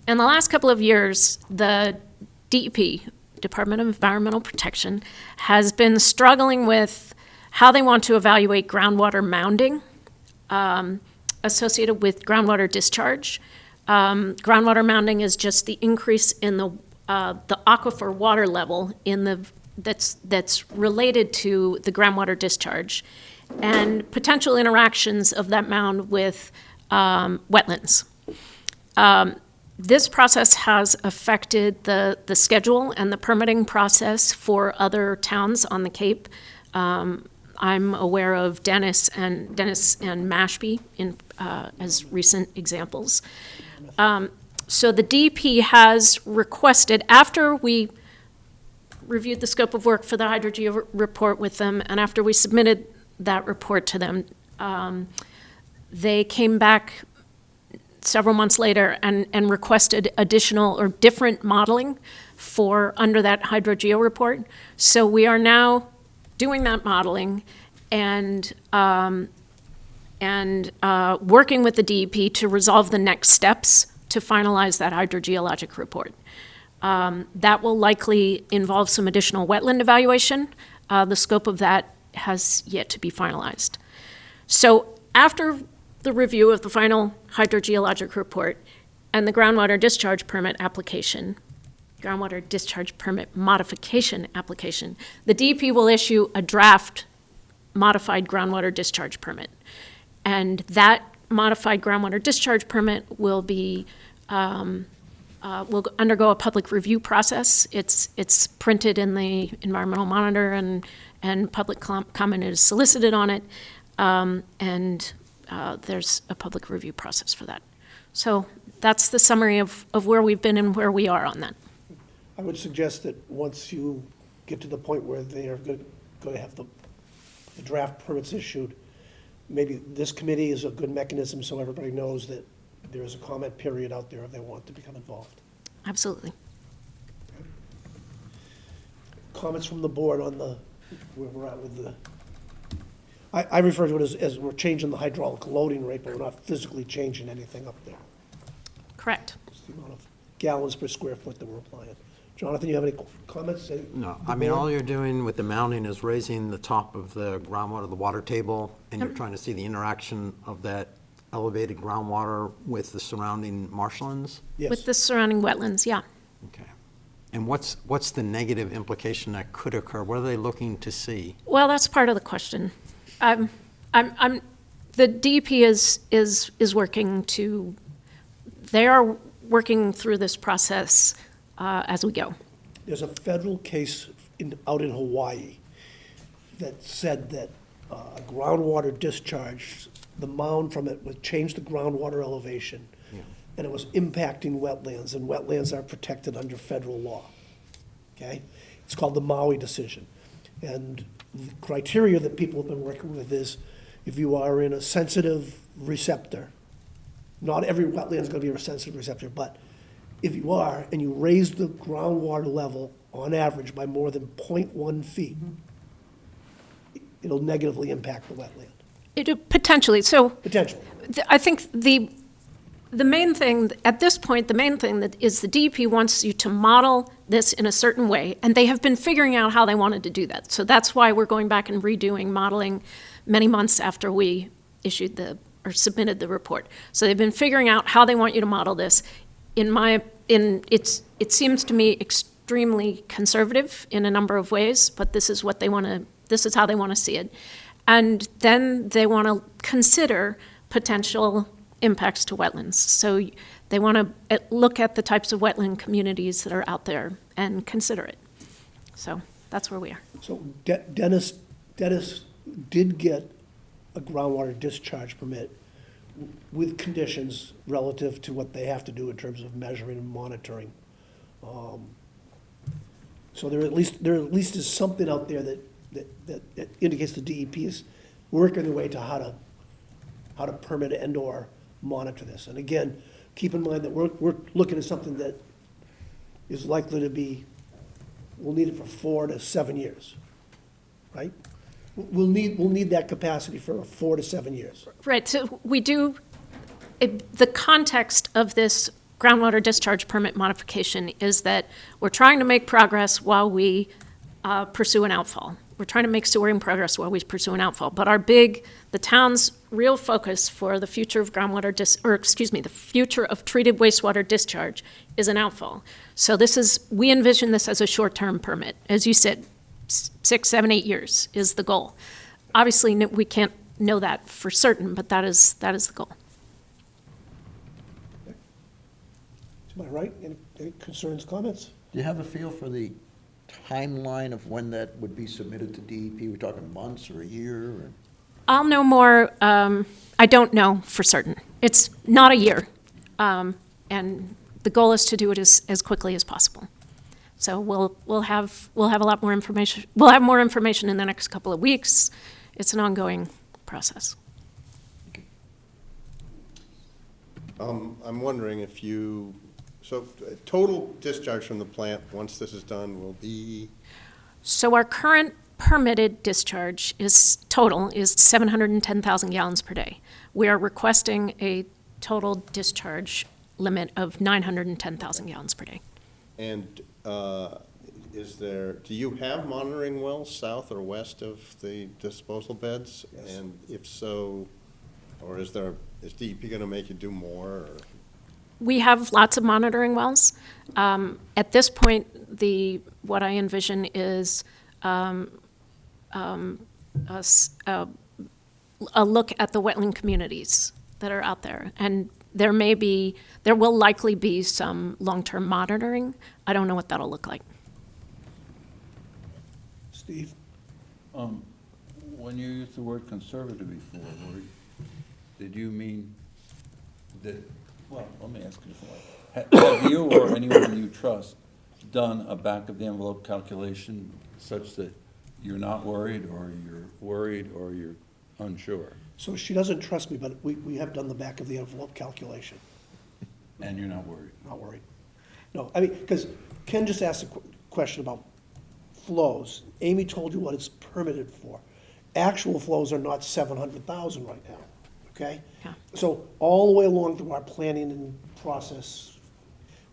In the last couple of years, the DEP, Department of Environmental Protection, has been struggling with how they want to evaluate groundwater mounding associated with groundwater discharge. Groundwater mounding is just the increase in the aquifer water level that's related to the groundwater discharge. and potential interactions of that mound with wetlands. This process has affected the schedule and the permitting process for other towns on the Cape. I'm aware of Dennis and Mashpee as recent examples. So the DEP has requested, after we reviewed the scope of work for the hydrogeo report with them, and after we submitted that report to them, they came back several months later and requested additional or different modeling for under that hydrogeo report. So we are now doing that modeling and working with the DEP to resolve the next steps to finalize that hydrogeologic report. That will likely involve some additional wetland evaluation. The scope of that has yet to be finalized. So after the review of the final hydrogeologic report and the groundwater discharge permit application, groundwater discharge permit modification application, the DEP will issue a draft modified groundwater discharge permit. And that modified groundwater discharge permit will be will undergo a public review process. It's printed in the Environmental Monitor and public comment is solicited on it. There's a public review process for that. So that's the summary of where we've been and where we are on that. I would suggest that once you get to the point where they are going to have the draft permits issued, maybe this committee is a good mechanism so everybody knows that there is a comment period out there if they want to become involved. Absolutely. Comments from the board on where we're at with the, I refer to it as we're changing the hydraulic loading rate, but we're not physically changing anything up there. Correct. It's the amount of gallons per square foot that we're applying. Jonathan, you have any comments? No, I mean, all you're doing with the mounting is raising the top of the groundwater, the water table, and you're trying to see the interaction of that elevated groundwater with the surrounding marshlands? Yes. With the surrounding wetlands, yeah. Okay. And what's the negative implication that could occur? What are they looking to see? Well, that's part of the question. The DEP is working to, they are working through this process as we go. There's a federal case out in Hawaii that said that groundwater discharge, the mound from it would change the groundwater elevation, and it was impacting wetlands, and wetlands are protected under federal law. Okay? It's called the Maui decision. And the criteria that people have been working with is if you are in a sensitive receptor, not every wetland is going to be a sensitive receptor, but if you are, and you raise the groundwater level on average by more than 0.1 feet, it'll negatively impact the wetland. Potentially. So Potentially. I think the main thing, at this point, the main thing that is the DEP wants you to model this in a certain way, and they have been figuring out how they wanted to do that. So that's why we're going back and redoing modeling many months after we issued or submitted the report. So they've been figuring out how they want you to model this. It seems to me extremely conservative in a number of ways, but this is how they want to see it. And then they want to consider potential impacts to wetlands. So they want to look at the types of wetland communities that are out there and consider it. So that's where we are. So Dennis did get a groundwater discharge permit with conditions relative to what they have to do in terms of measuring and monitoring. So there at least is something out there that indicates the DEP is working their way to how to permit and/or monitor this. And again, keep in mind that we're looking at something that is likely to be, we'll need it for 4 to 7 years, right? We'll need that capacity for 4 to 7 years. Right, so we do, the context of this groundwater discharge permit modification is that we're trying to make progress while we pursue an outfall. We're trying to make sewering progress while we pursue an outfall. But the town's real focus for the future of the future of treated wastewater discharge is an outfall. So we envision this as a short-term permit. As you said, 6, 7, 8 years is the goal. Obviously, we can't know that for certain, but that is the goal. Am I right? Any concerns, comments? Do you have a feel for the timeline of when that would be submitted to DEP? We're talking months or a year? Or? I'll know more. I don't know for certain. It's not a year. And the goal is to do it as quickly as possible. So we'll have a lot more information. We'll have more information in the next couple of weeks. It's an ongoing process. I'm wondering if total discharge from the plant, once this is done, will be? So our current permitted discharge is 710,000 gallons per day. We are requesting a total discharge limit of 910,000 gallons per day. And do you have monitoring wells south or west of the disposal beds? Yes. And if so, or is DEP going to make you do more? Or? We have lots of monitoring wells. At this point, what I envision is a look at the wetland communities that are out there. And there will likely be some long-term monitoring. I don't know what that'll look like. Steve? When you used the word conservative before, did you mean that, well, let me ask you this way. Have you or anyone you trust done a back-of-the-envelope calculation such that you're not worried, or you're worried, or you're unsure? So she doesn't trust me, but we have done the back-of-the-envelope calculation. And you're not worried? Not worried. No, I mean, because Ken just asked a question about flows. Amy told you what it's permitted for. Actual flows are not 700,000 right now, okay? Yeah. So all the way along through our planning and process,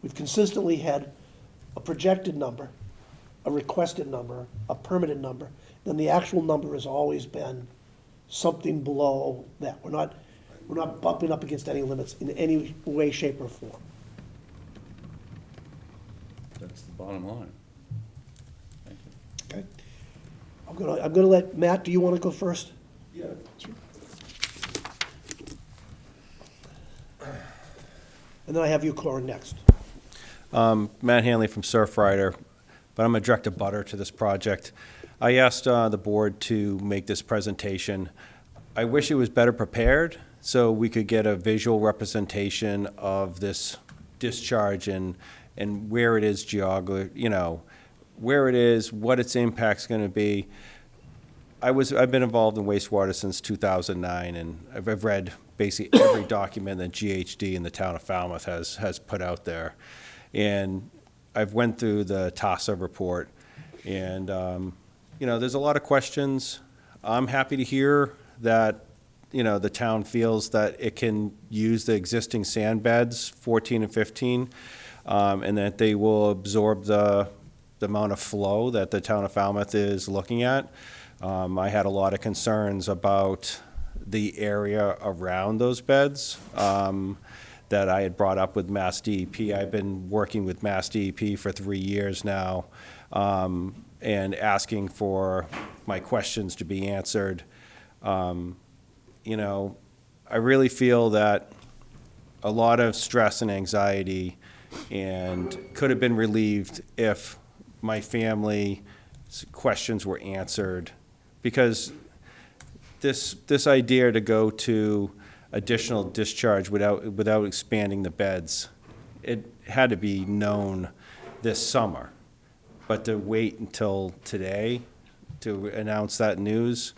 we've consistently had a projected number, a requested number, a permitted number, then the actual number has always been something below that. We're not bumping up against any limits in any way, shape, or form. That's the bottom line. Thank you. Okay. I'm gonna let Matt, do you want to go first? Yeah. And then I have you, Corin, next. Matt Hanley from Surfrider, but I'm a direct abutter to this project. I asked the board to make this presentation. I wish it was better prepared so we could get a visual representation of this discharge and where it is where it is, what its impact's going to be. I've been involved in wastewater since 2009, and I've read basically every document that GHD in the town of Falmouth has put out there. And I've went through the TASA report, and there's a lot of questions. I'm happy to hear that the town feels that it can use the existing sand beds, 14 and 15, and that they will absorb the amount of flow that the town of Falmouth is looking at. I had a lot of concerns about the area around those beds that I had brought up with Mass DEP. I've been working with Mass DEP for 3 years now and asking for my questions to be answered. I really feel that a lot of stress and anxiety could have been relieved if my family's questions were answered, because this idea to go to additional discharge without expanding the beds, it had to be known this summer. But to wait until today to announce that news,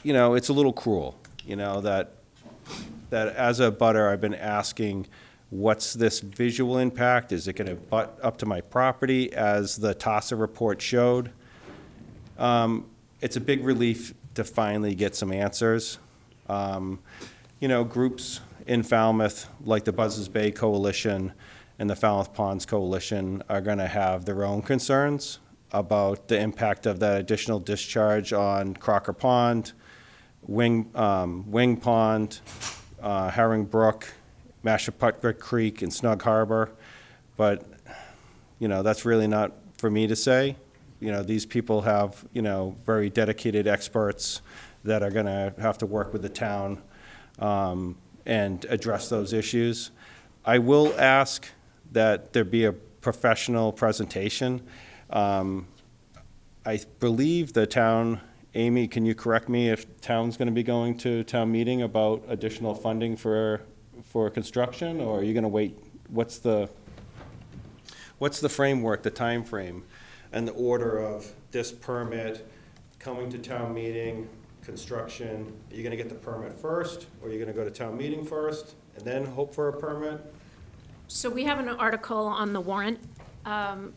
it's a little cruel, that as a butter, I've been asking, what's this visual impact? Is it going to butt up to my property as the TASA report showed? It's a big relief to finally get some answers. Groups in Falmouth, like the Buzzards Bay Coalition and the Falmouth Ponds Coalition, are going to have their own concerns about the impact of that additional discharge on Crocker Pond, Wing Pond, Herring Brook, Mashaputwick Creek, and Snug Harbor. But, that's really not for me to say. these people have, very dedicated experts that are going to have to work with the town and address those issues. I will ask that there be a professional presentation. I believe the town, Amy, can you correct me if town's going to be going to town meeting about additional funding for construction, or are you going to wait? What's the framework, the time frame, and the order of this permit coming to town meeting, construction? Are you going to get the permit first, or are you going to go to town meeting first and then hope for a permit? So we have an article on the warrant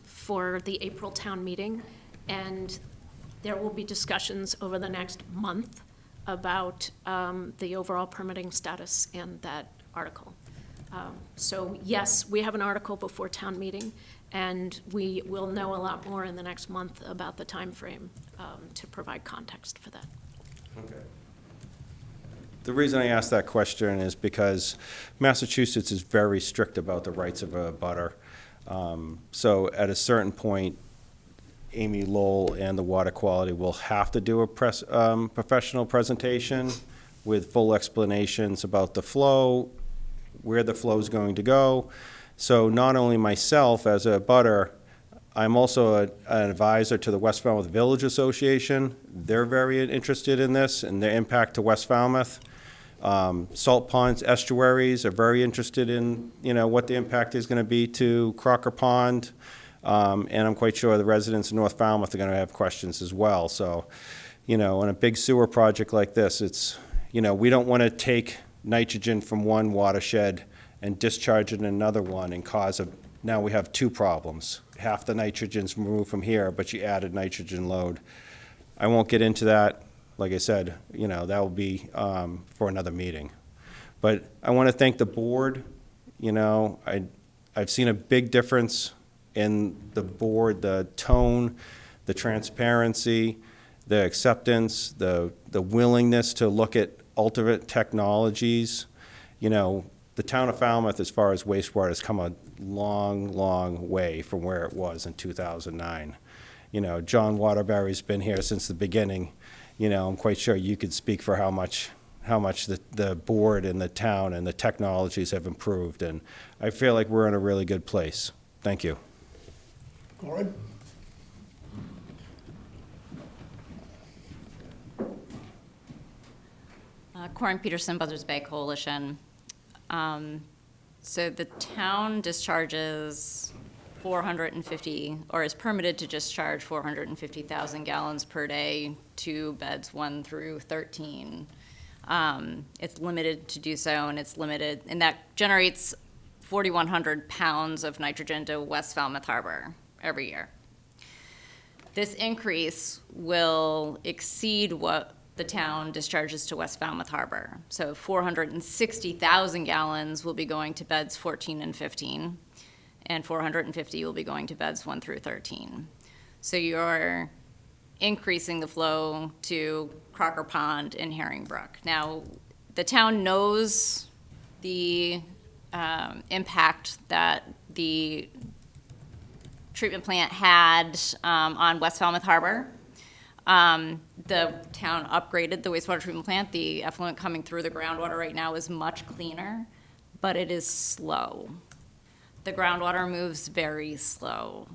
for the April town meeting, and there will be discussions over the next month about the overall permitting status and that article. So yes, we have an article before town meeting, and we will know a lot more in the next month about the timeframe to provide context for that. Okay. The reason I asked that question is because Massachusetts is very strict about the rights of a butter. So at a certain point, Amy Lowell and the Water Quality will have to do a professional presentation with full explanations about the flow, where the flow is going to go. So not only myself as a butter, I'm also an advisor to the West Falmouth Village Association. They're very interested in this and the impact to West Falmouth. Salt ponds, estuaries are very interested in, what the impact is going to be to Crocker Pond. And I'm quite sure the residents of North Falmouth are going to have questions as well. So, in a big sewer project like this, it's, we don't want to take nitrogen from one watershed and discharge it in another one and now we have two problems. Half the nitrogen's removed from here, but you added nitrogen load. I won't get into that. Like I said, that will be for another meeting. But I want to thank the board. I've seen a big difference in the board, the tone, the transparency, the acceptance, the willingness to look at alternate technologies. The town of Falmouth, as far as wastewater, has come a long, long way from where it was in 2009. John Waterbury's been here since the beginning. I'm quite sure you could speak for how much the board and the town and the technologies have improved. And I feel like we're in a really good place. Thank you. Corin? Corin Peterson, Buzzards Bay Coalition. So the town discharges 450, or is permitted to discharge 450,000 gallons per day to beds 1 through 13. It's limited to do so, and that generates 4,100 pounds of nitrogen to West Falmouth Harbor every year. This increase will exceed what the town discharges to West Falmouth Harbor. So 460,000 gallons will be going to beds 14 and 15, and 450 will be going to beds 1 through 13. So you're increasing the flow to Crocker Pond and Herring Brook. Now, the town knows the impact that the treatment plant had on West Falmouth Harbor. The town upgraded the wastewater treatment plant. The effluent coming through the groundwater right now is much cleaner, but it is slow. The groundwater moves very slow.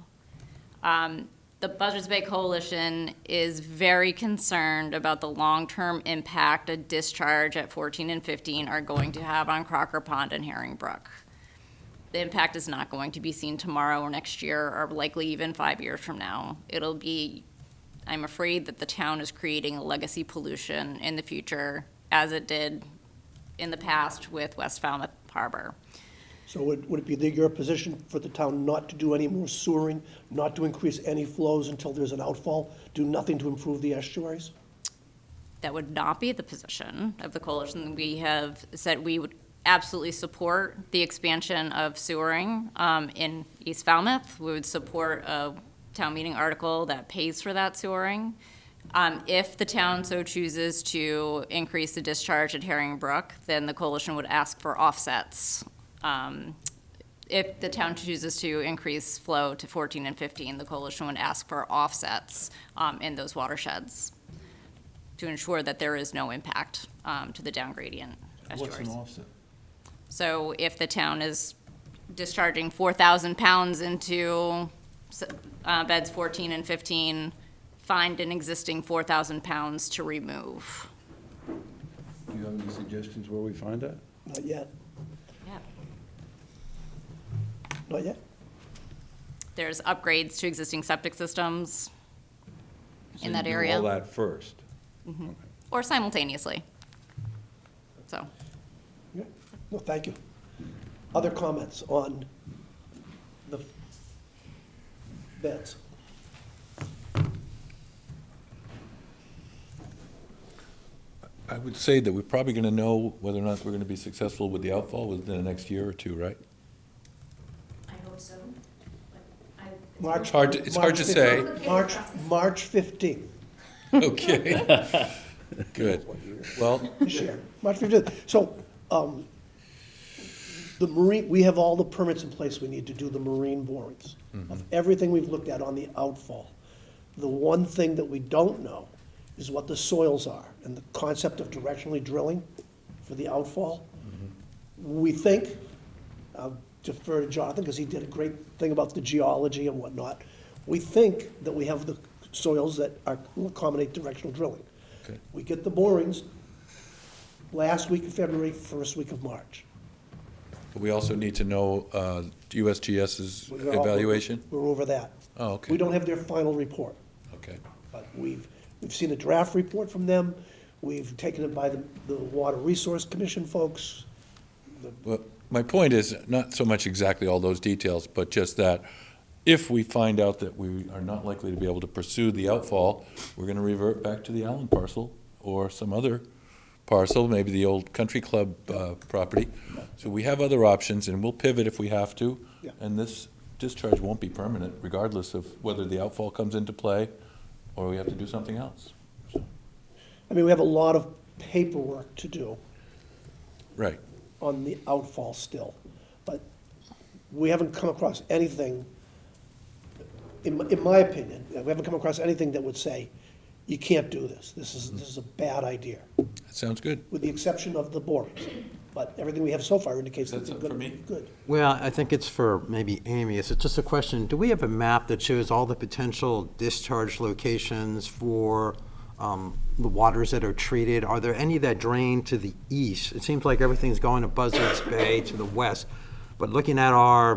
The Buzzards Bay Coalition is very concerned about the long-term impact a discharge at 14 and 15 are going to have on Crocker Pond and Herring Brook. The impact is not going to be seen tomorrow or next year or likely even 5 years from now. It'll be, I'm afraid that the town is creating a legacy pollution in the future, as it did in the past with West Falmouth Harbor. So would it be your position for the town not to do any more sewering, not to increase any flows until there's an outfall, do nothing to improve the estuaries? That would not be the position of the coalition. We have said we would absolutely support the expansion of sewering in East Falmouth. We would support a town meeting article that pays for that sewering. If the town so chooses to increase the discharge at Herring Brook, then the coalition would ask for offsets if the town chooses to increase flow to 14 and 15, the coalition would ask for offsets in those watersheds to ensure that there is no impact to the down gradient estuaries. What's an offset? So if the town is discharging 4,000 pounds into beds 14 and 15, find an existing 4,000 pounds to remove. Do you have any suggestions where we find that? Not yet. Yeah. Not yet. There's upgrades to existing septic systems So in you that do area. all that first? Mhm. Or simultaneously. So. Yeah. Well, thank you. Other comments on the beds? I would say that we're probably going to know whether or not we're going to be successful with the outfall within the next year or two, right? I hope so. March. It's hard to say. March 15th. Okay. Good. Well, This year, March 15th. So, the marine, we have all the permits in place we need to do the marine borings of everything we've looked at on the outfall. The one thing that we don't know is what the soils are and the concept of directionally drilling for the outfall. We think, I'll defer to Jonathan because he did a great thing about the geology and whatnot. We think that we have the soils that will accommodate directional drilling. Okay. We get the borings last week of February, first week of March. but we also need to know USGS's evaluation? We're over that. Oh, okay. We don't have their final report, Okay. but we've seen a draft report from them. We've taken it by the Water Resource Commission folks. Well, my point is not so much exactly all those details, but just that if we find out that we are not likely to be able to pursue the outfall, we're going to revert back to the Allen parcel or some other parcel, maybe the old country club property. So we have other options, and we'll pivot if we have to. Yeah. And this discharge won't be permanent, regardless of whether the outfall comes into play or we have to do something else. I mean, we have a lot of paperwork to do Right. on the outfall still, but we haven't come across anything, in my opinion, we haven't come across anything that would say, you can't do this. This is a bad idea, That sounds good. with the exception of the borings. But everything we have so far indicates that That's they're it for gonna me. be good. Well, I think it's for maybe Amy. It's just a question, do we have a map that shows all the potential discharge locations for the waters that are treated? Are there any that drain to the east? It seems like everything's going to Buzzards Bay to the west. But looking at our,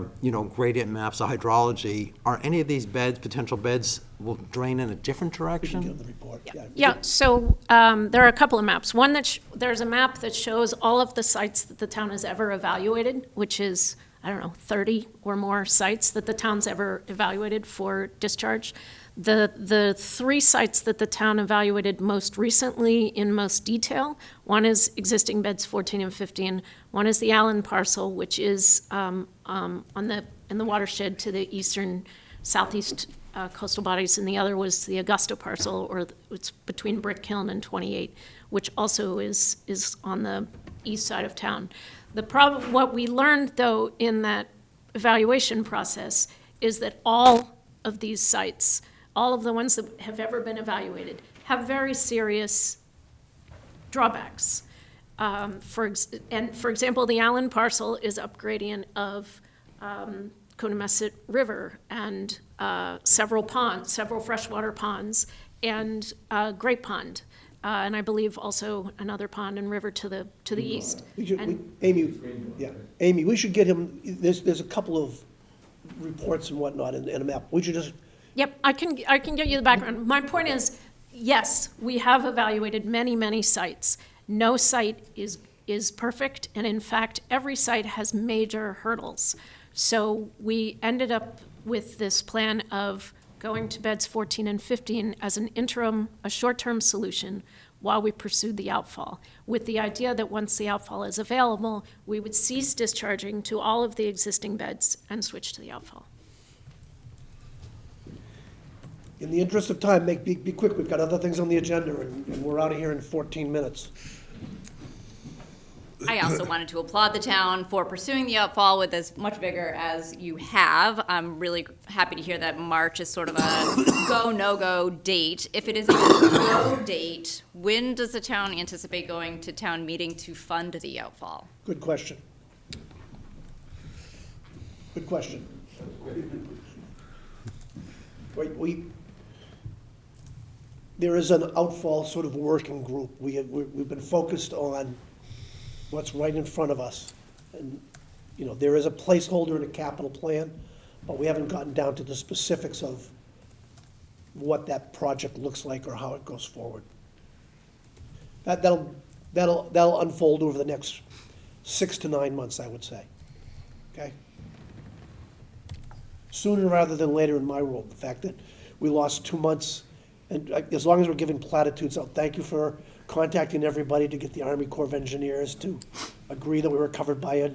gradient maps, the hydrology, are any of these beds, potential beds, will drain in a different We can direction? give them the report, yeah. Yeah, so there are a couple of maps. One there's a map that shows all of the sites that the town has ever evaluated, which is, 30 or more sites that the town's ever evaluated for discharge. The three sites that the town evaluated most recently in most detail, one is existing beds 14 and 15, one is the Allen parcel, which is in the watershed to the eastern, southeast coastal bodies, and the other was the Augusta parcel, or it's between Brick Hill and 28, which also is on the east side of town. What we learned, though, in that evaluation process is that all of these sites, all of the ones that have ever been evaluated, have very serious drawbacks. For example, the Allen parcel is up gradient of Conomasset River and several ponds, several freshwater ponds, and Great Pond, and I believe also another pond and river to the east. Amy, we should get him, there's a couple of reports and whatnot and a map. We should just, Yep, I can get you the background. My point is, yes, we have evaluated many, many sites. No site is perfect, and in fact, every site has major hurdles. So we ended up with this plan of going to beds 14 and 15 as an interim, a short-term solution while we pursued the outfall, with the idea that once the outfall is available, we would cease discharging to all of the existing beds and switch to the outfall. in the interest of time, be quick. We've got other things on the agenda, and we're out of here in 14 minutes. I also wanted to applaud the town for pursuing the outfall with as much vigor as you have. I'm really happy to hear that March is sort of a go, no-go date. If it is a go date, when does the town anticipate going to town meeting to fund the outfall? Good question. Good question. There is an outfall sort of working group. We've been focused on what's right in front of us. And, you know, there is a placeholder in a capital plan, but we haven't gotten down to the specifics of what that project looks like or how it goes forward. That'll unfold over the next 6 to 9 months, I would say. Okay? Sooner rather than later in my world. The fact that we lost 2 months, and as long as we're giving platitudes out, thank you for contacting everybody to get the Army Corps of Engineers to agree that we were covered by a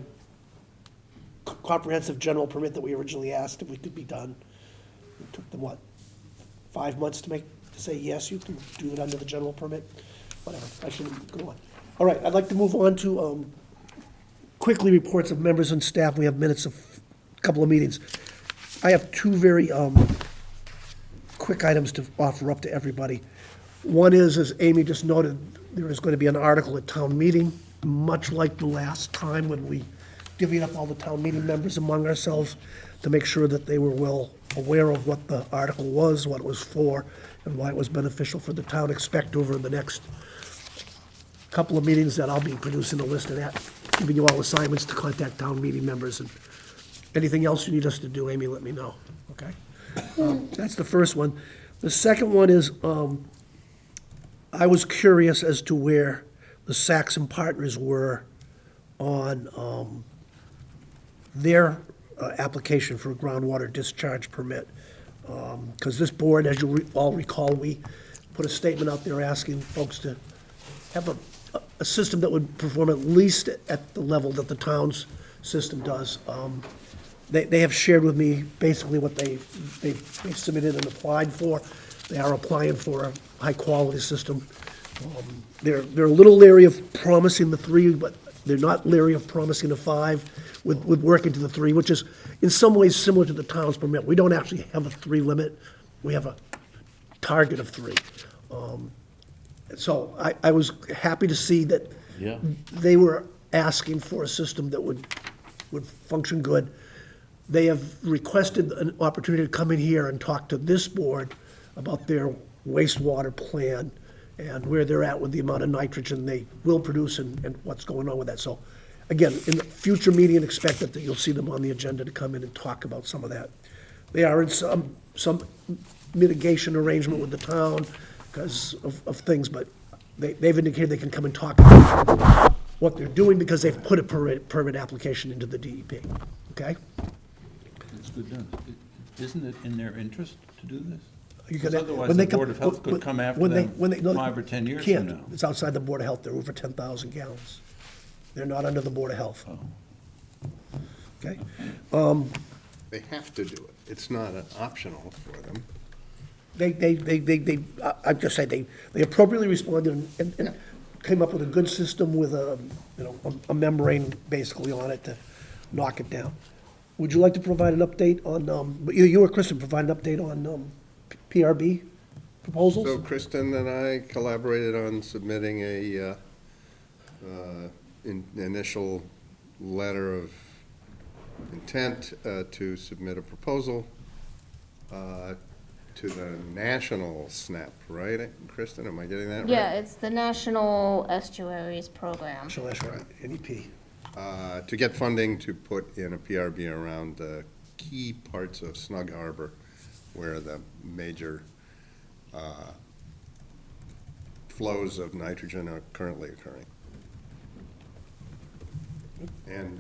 comprehensive general permit that we originally asked if we could be done. It took them, what, 5 months to say, yes, you can do it under the general permit? Whatever, I shouldn't go on. All right, I'd like to move on to quickly reports of members and staff. We have minutes of a couple of meetings. I have two very quick items to offer up to everybody. One is, as Amy just noted, there is going to be an article at town meeting, much like the last time when we divvied up all the town meeting members among ourselves to make sure that they were well aware of what the article was, what it was for, and why it was beneficial for the town. Expect over the next couple of meetings that I'll be producing a list of that, giving you all assignments to contact town meeting members. And anything else you need us to do, Amy, let me know, okay? That's the first one. The second one is, I was curious as to where the Saxon Partners were on their application for a groundwater discharge permit. Because this board, as you all recall, we put a statement out there asking folks to have a system that would perform at least at the level that the town's system does. They have shared with me basically what they submitted and applied for. They are applying for a high-quality system. They're a little leery of promising the 3, but they're not leery of promising a 5 with working to the 3, which is in some ways similar to the town's permit. We don't actually have a 3 limit. We have a target of 3. So I was happy to see that they were asking for a system that would function good. They have requested an opportunity to come in here and talk to this board about their wastewater plan and where they're at with the amount of nitrogen they will produce and what's going on with that. So, again, in the future meeting, expect that you'll see them on the agenda to come in and talk about some of that. They are in some mitigation arrangement with the town because of things, but they've indicated they can come and talk about what they're doing because they've put a permit application into the DEP, okay? It's good done. Isn't it in their interest to do this? Because Because otherwise the Board of Health could come after them 5 or 10 years from now. It's outside the Board of Health. They're over 10,000 gallons. They're not under the Board of Health. Okay? They have to do it. It's not an optional for them. I'm just saying, they appropriately responded and came up with a good system with a membrane basically on it to knock it down. Would you like to provide an update on, you or Kristen provide an update on PRB proposals? So Kristen and I collaborated on submitting a initial letter of intent to submit a proposal to the national SNAP, right, Kristen? Am I getting that right? Yeah, it's the National Estuaries Program. National Estuaries, NEP. To get funding to put in a PRB around the key parts of Snug Harbor where the major flows of nitrogen are currently occurring. And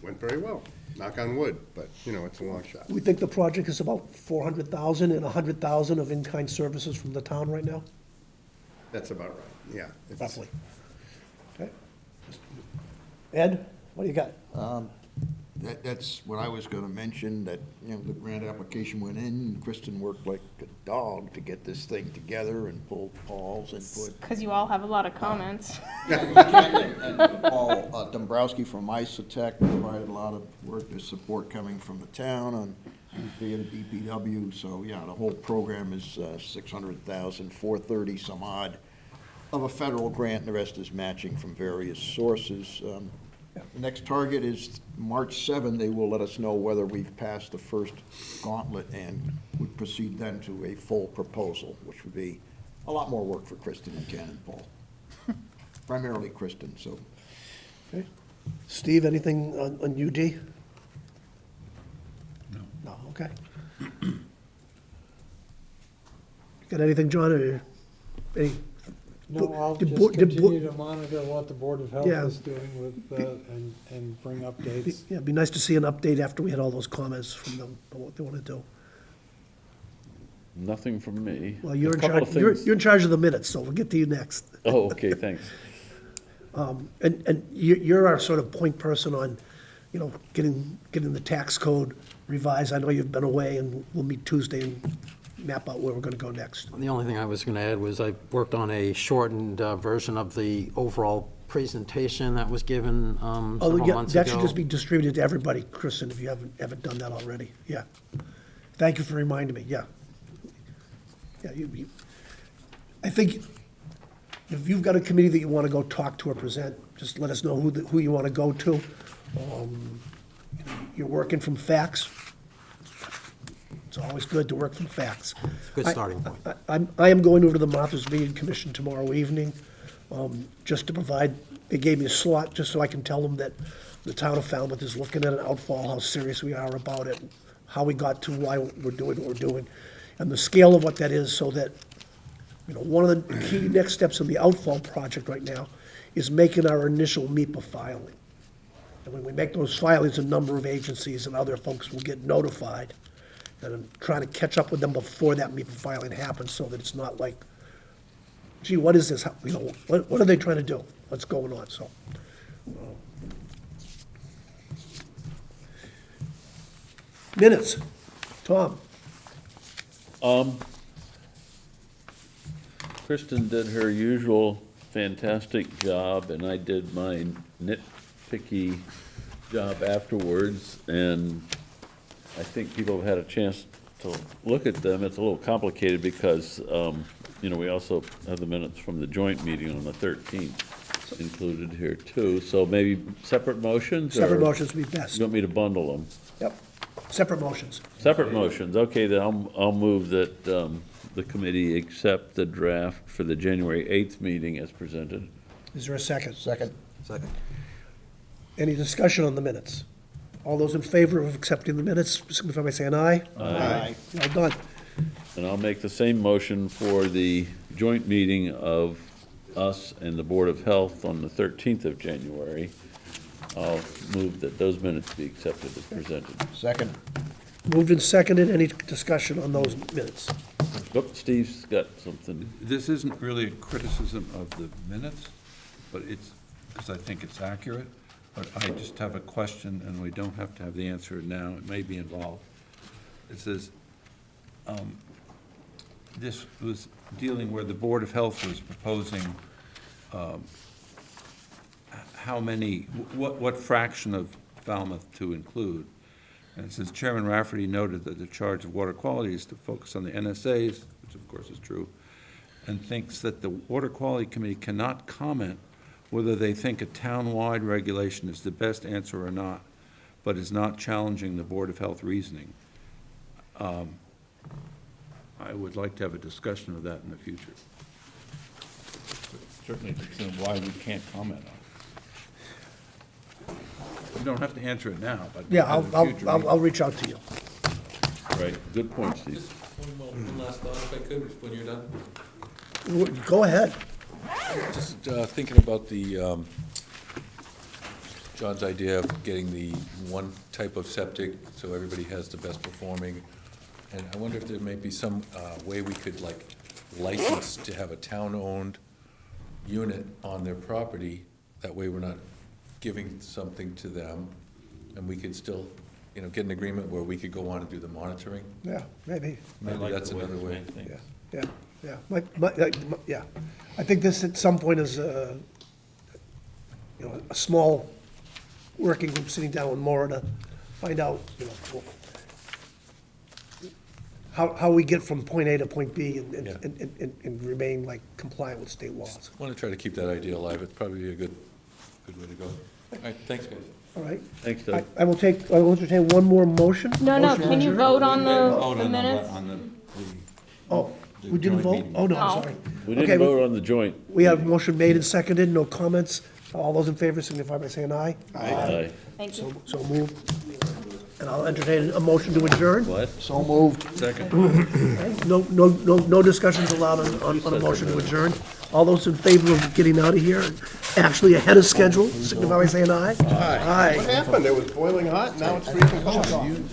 went very well, knock on wood, but, you know, it's a long shot. We think the project is about 400,000 and 100,000 of in-kind services from the town right now? That's about right, yeah. Roughly. Okay. Ed, what do you got? That's what I was gonna mention, that, you know, the grant application went in, and Kristen worked like a dog to get this thing together and pull Paul's input. Because you all have a lot of comments. And Paul Dombrowski from Isotech provided a lot of work. There's support coming from the town on via the DPW. So yeah, the whole program is 600,000, 430 some odd of a federal grant, and the rest is matching from various sources. The next target is March 7. They will let us know whether we've passed the first gauntlet and would proceed then to a full proposal, which would be a lot more work for Kristen and Ken and Paul. Primarily Kristen, so. Okay. Steve, anything on UD? No, okay. Got anything, John, or any? No, I'll Did just Bo- did Bo- continue to monitor what the Board of Health Yeah. is doing with, and bring updates. Yeah, it'd be nice to see an update after we had all those comments from them on what they want to do. Nothing from me. Well, you're A in couple charge, of you're things. in charge of the minutes, so we'll get to you next. Oh, okay, thanks. And you're our sort of point person on, you know, getting the tax code revised. I know you've been away, and we'll meet Tuesday and map out where we're gonna go next. The only thing I was going to add was I worked on a shortened version of the overall presentation that was given several months ago. That should just be distributed to everybody, Kristen, if you haven't done that already, yeah. Thank you for reminding me, yeah. Yeah, I think if you've got a committee that you want to go talk to or present, just let us know who you want to go to. You're working from facts. It's always good to work from facts. Good starting point. I am going over to the Martha's Vineyard Commission tomorrow evening, just to provide, they gave me a slot just so I can tell them that the town of Falmouth is looking at an outfall, how serious we are about it, how we got to why we're doing what we're doing, and the scale of what that is, so that, you know, one of the key next steps in the outfall project right now is making our initial MEPA filing. And when we make those filings, a number of agencies and other folks will get notified. And I'm trying to catch up with them before that MEPA filing happens, so that it's not like, gee, what is this? You know, what are they trying to do? What's going on? So, minutes. Tom? Kristen did her usual fantastic job, and I did my nitpicky job afterwards, and I think people have had a chance to look at them. It's a little complicated because, you know, we also have the minutes from the joint meeting on the 13th included here too, so maybe separate motions? Separate or motions would be best. You want me to bundle them? Yep. Separate motions. Separate motions, okay, then I'll move that the committee accept the draft for the January 8th meeting as presented. Is there a second? Second. Second. Any discussion on the minutes? All those in favor of accepting the minutes, signify by saying aye. Aye. Well done. And I'll make the same motion for the joint meeting of us and the Board of Health on the 13th of January. I'll move that those minutes be accepted as presented. Second. Moved and seconded. Any discussion on those minutes? Oop, Steve's got something. This isn't really a criticism of the minutes, but it's, because I think it's accurate, but I just have a question, and we don't have to have the answer now, it may be involved. It says, this was dealing where the Board of Health was proposing how many, what fraction of Falmouth to include. And it says, Chairman Rafferty noted that the charge of water quality is to focus on the NSAs, which of course is true, and thinks that the Water Quality Committee cannot comment whether they think a town-wide regulation is the best answer or not, but is not challenging the Board of Health reasoning. I would like to have a discussion of that in the future. Certainly, why we can't comment on it. You don't have to answer it now, but. Yeah, in the future, I'll reach out to you. Right, good point, Steve. Just one last thought, if I could, when you're done. Go ahead. Just thinking about the, John's idea of getting the one type of septic so everybody has the best performing. And I wonder if there may be some way we could like license to have a town-owned unit on their property. That way we're not giving something to them, and we could still, you know, get an agreement where we could go on and do the monitoring. Yeah, maybe. Maybe that's another way. Yeah. Yeah. I think this at some point is, you know, a small working group sitting down with Maura to find out, how we get from point A to point B and remain like compliant with state laws. I want to try to keep that idea alive. It'd probably be a good way to go. All right, thanks, guys. All right? Thanks, Doug. I will entertain one more motion. No, Motion can you adjourned. vote on Vote the on minutes? Oh, we didn't joint vote? meeting. Oh, no, I'm No. sorry. We didn't Okay, vote on the joint. We have a motion made and seconded, no comments. All those in favor signify by saying aye. Aye. Thank you. So moved. And I'll entertain a motion to adjourn. What? So moved. Second. No discussions allowed on a motion to adjourn. All those in favor of getting out of here, actually ahead of schedule, signify by saying aye. Aye. What happened? It was boiling hot, now it's freezing cold.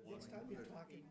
Next time you're talking,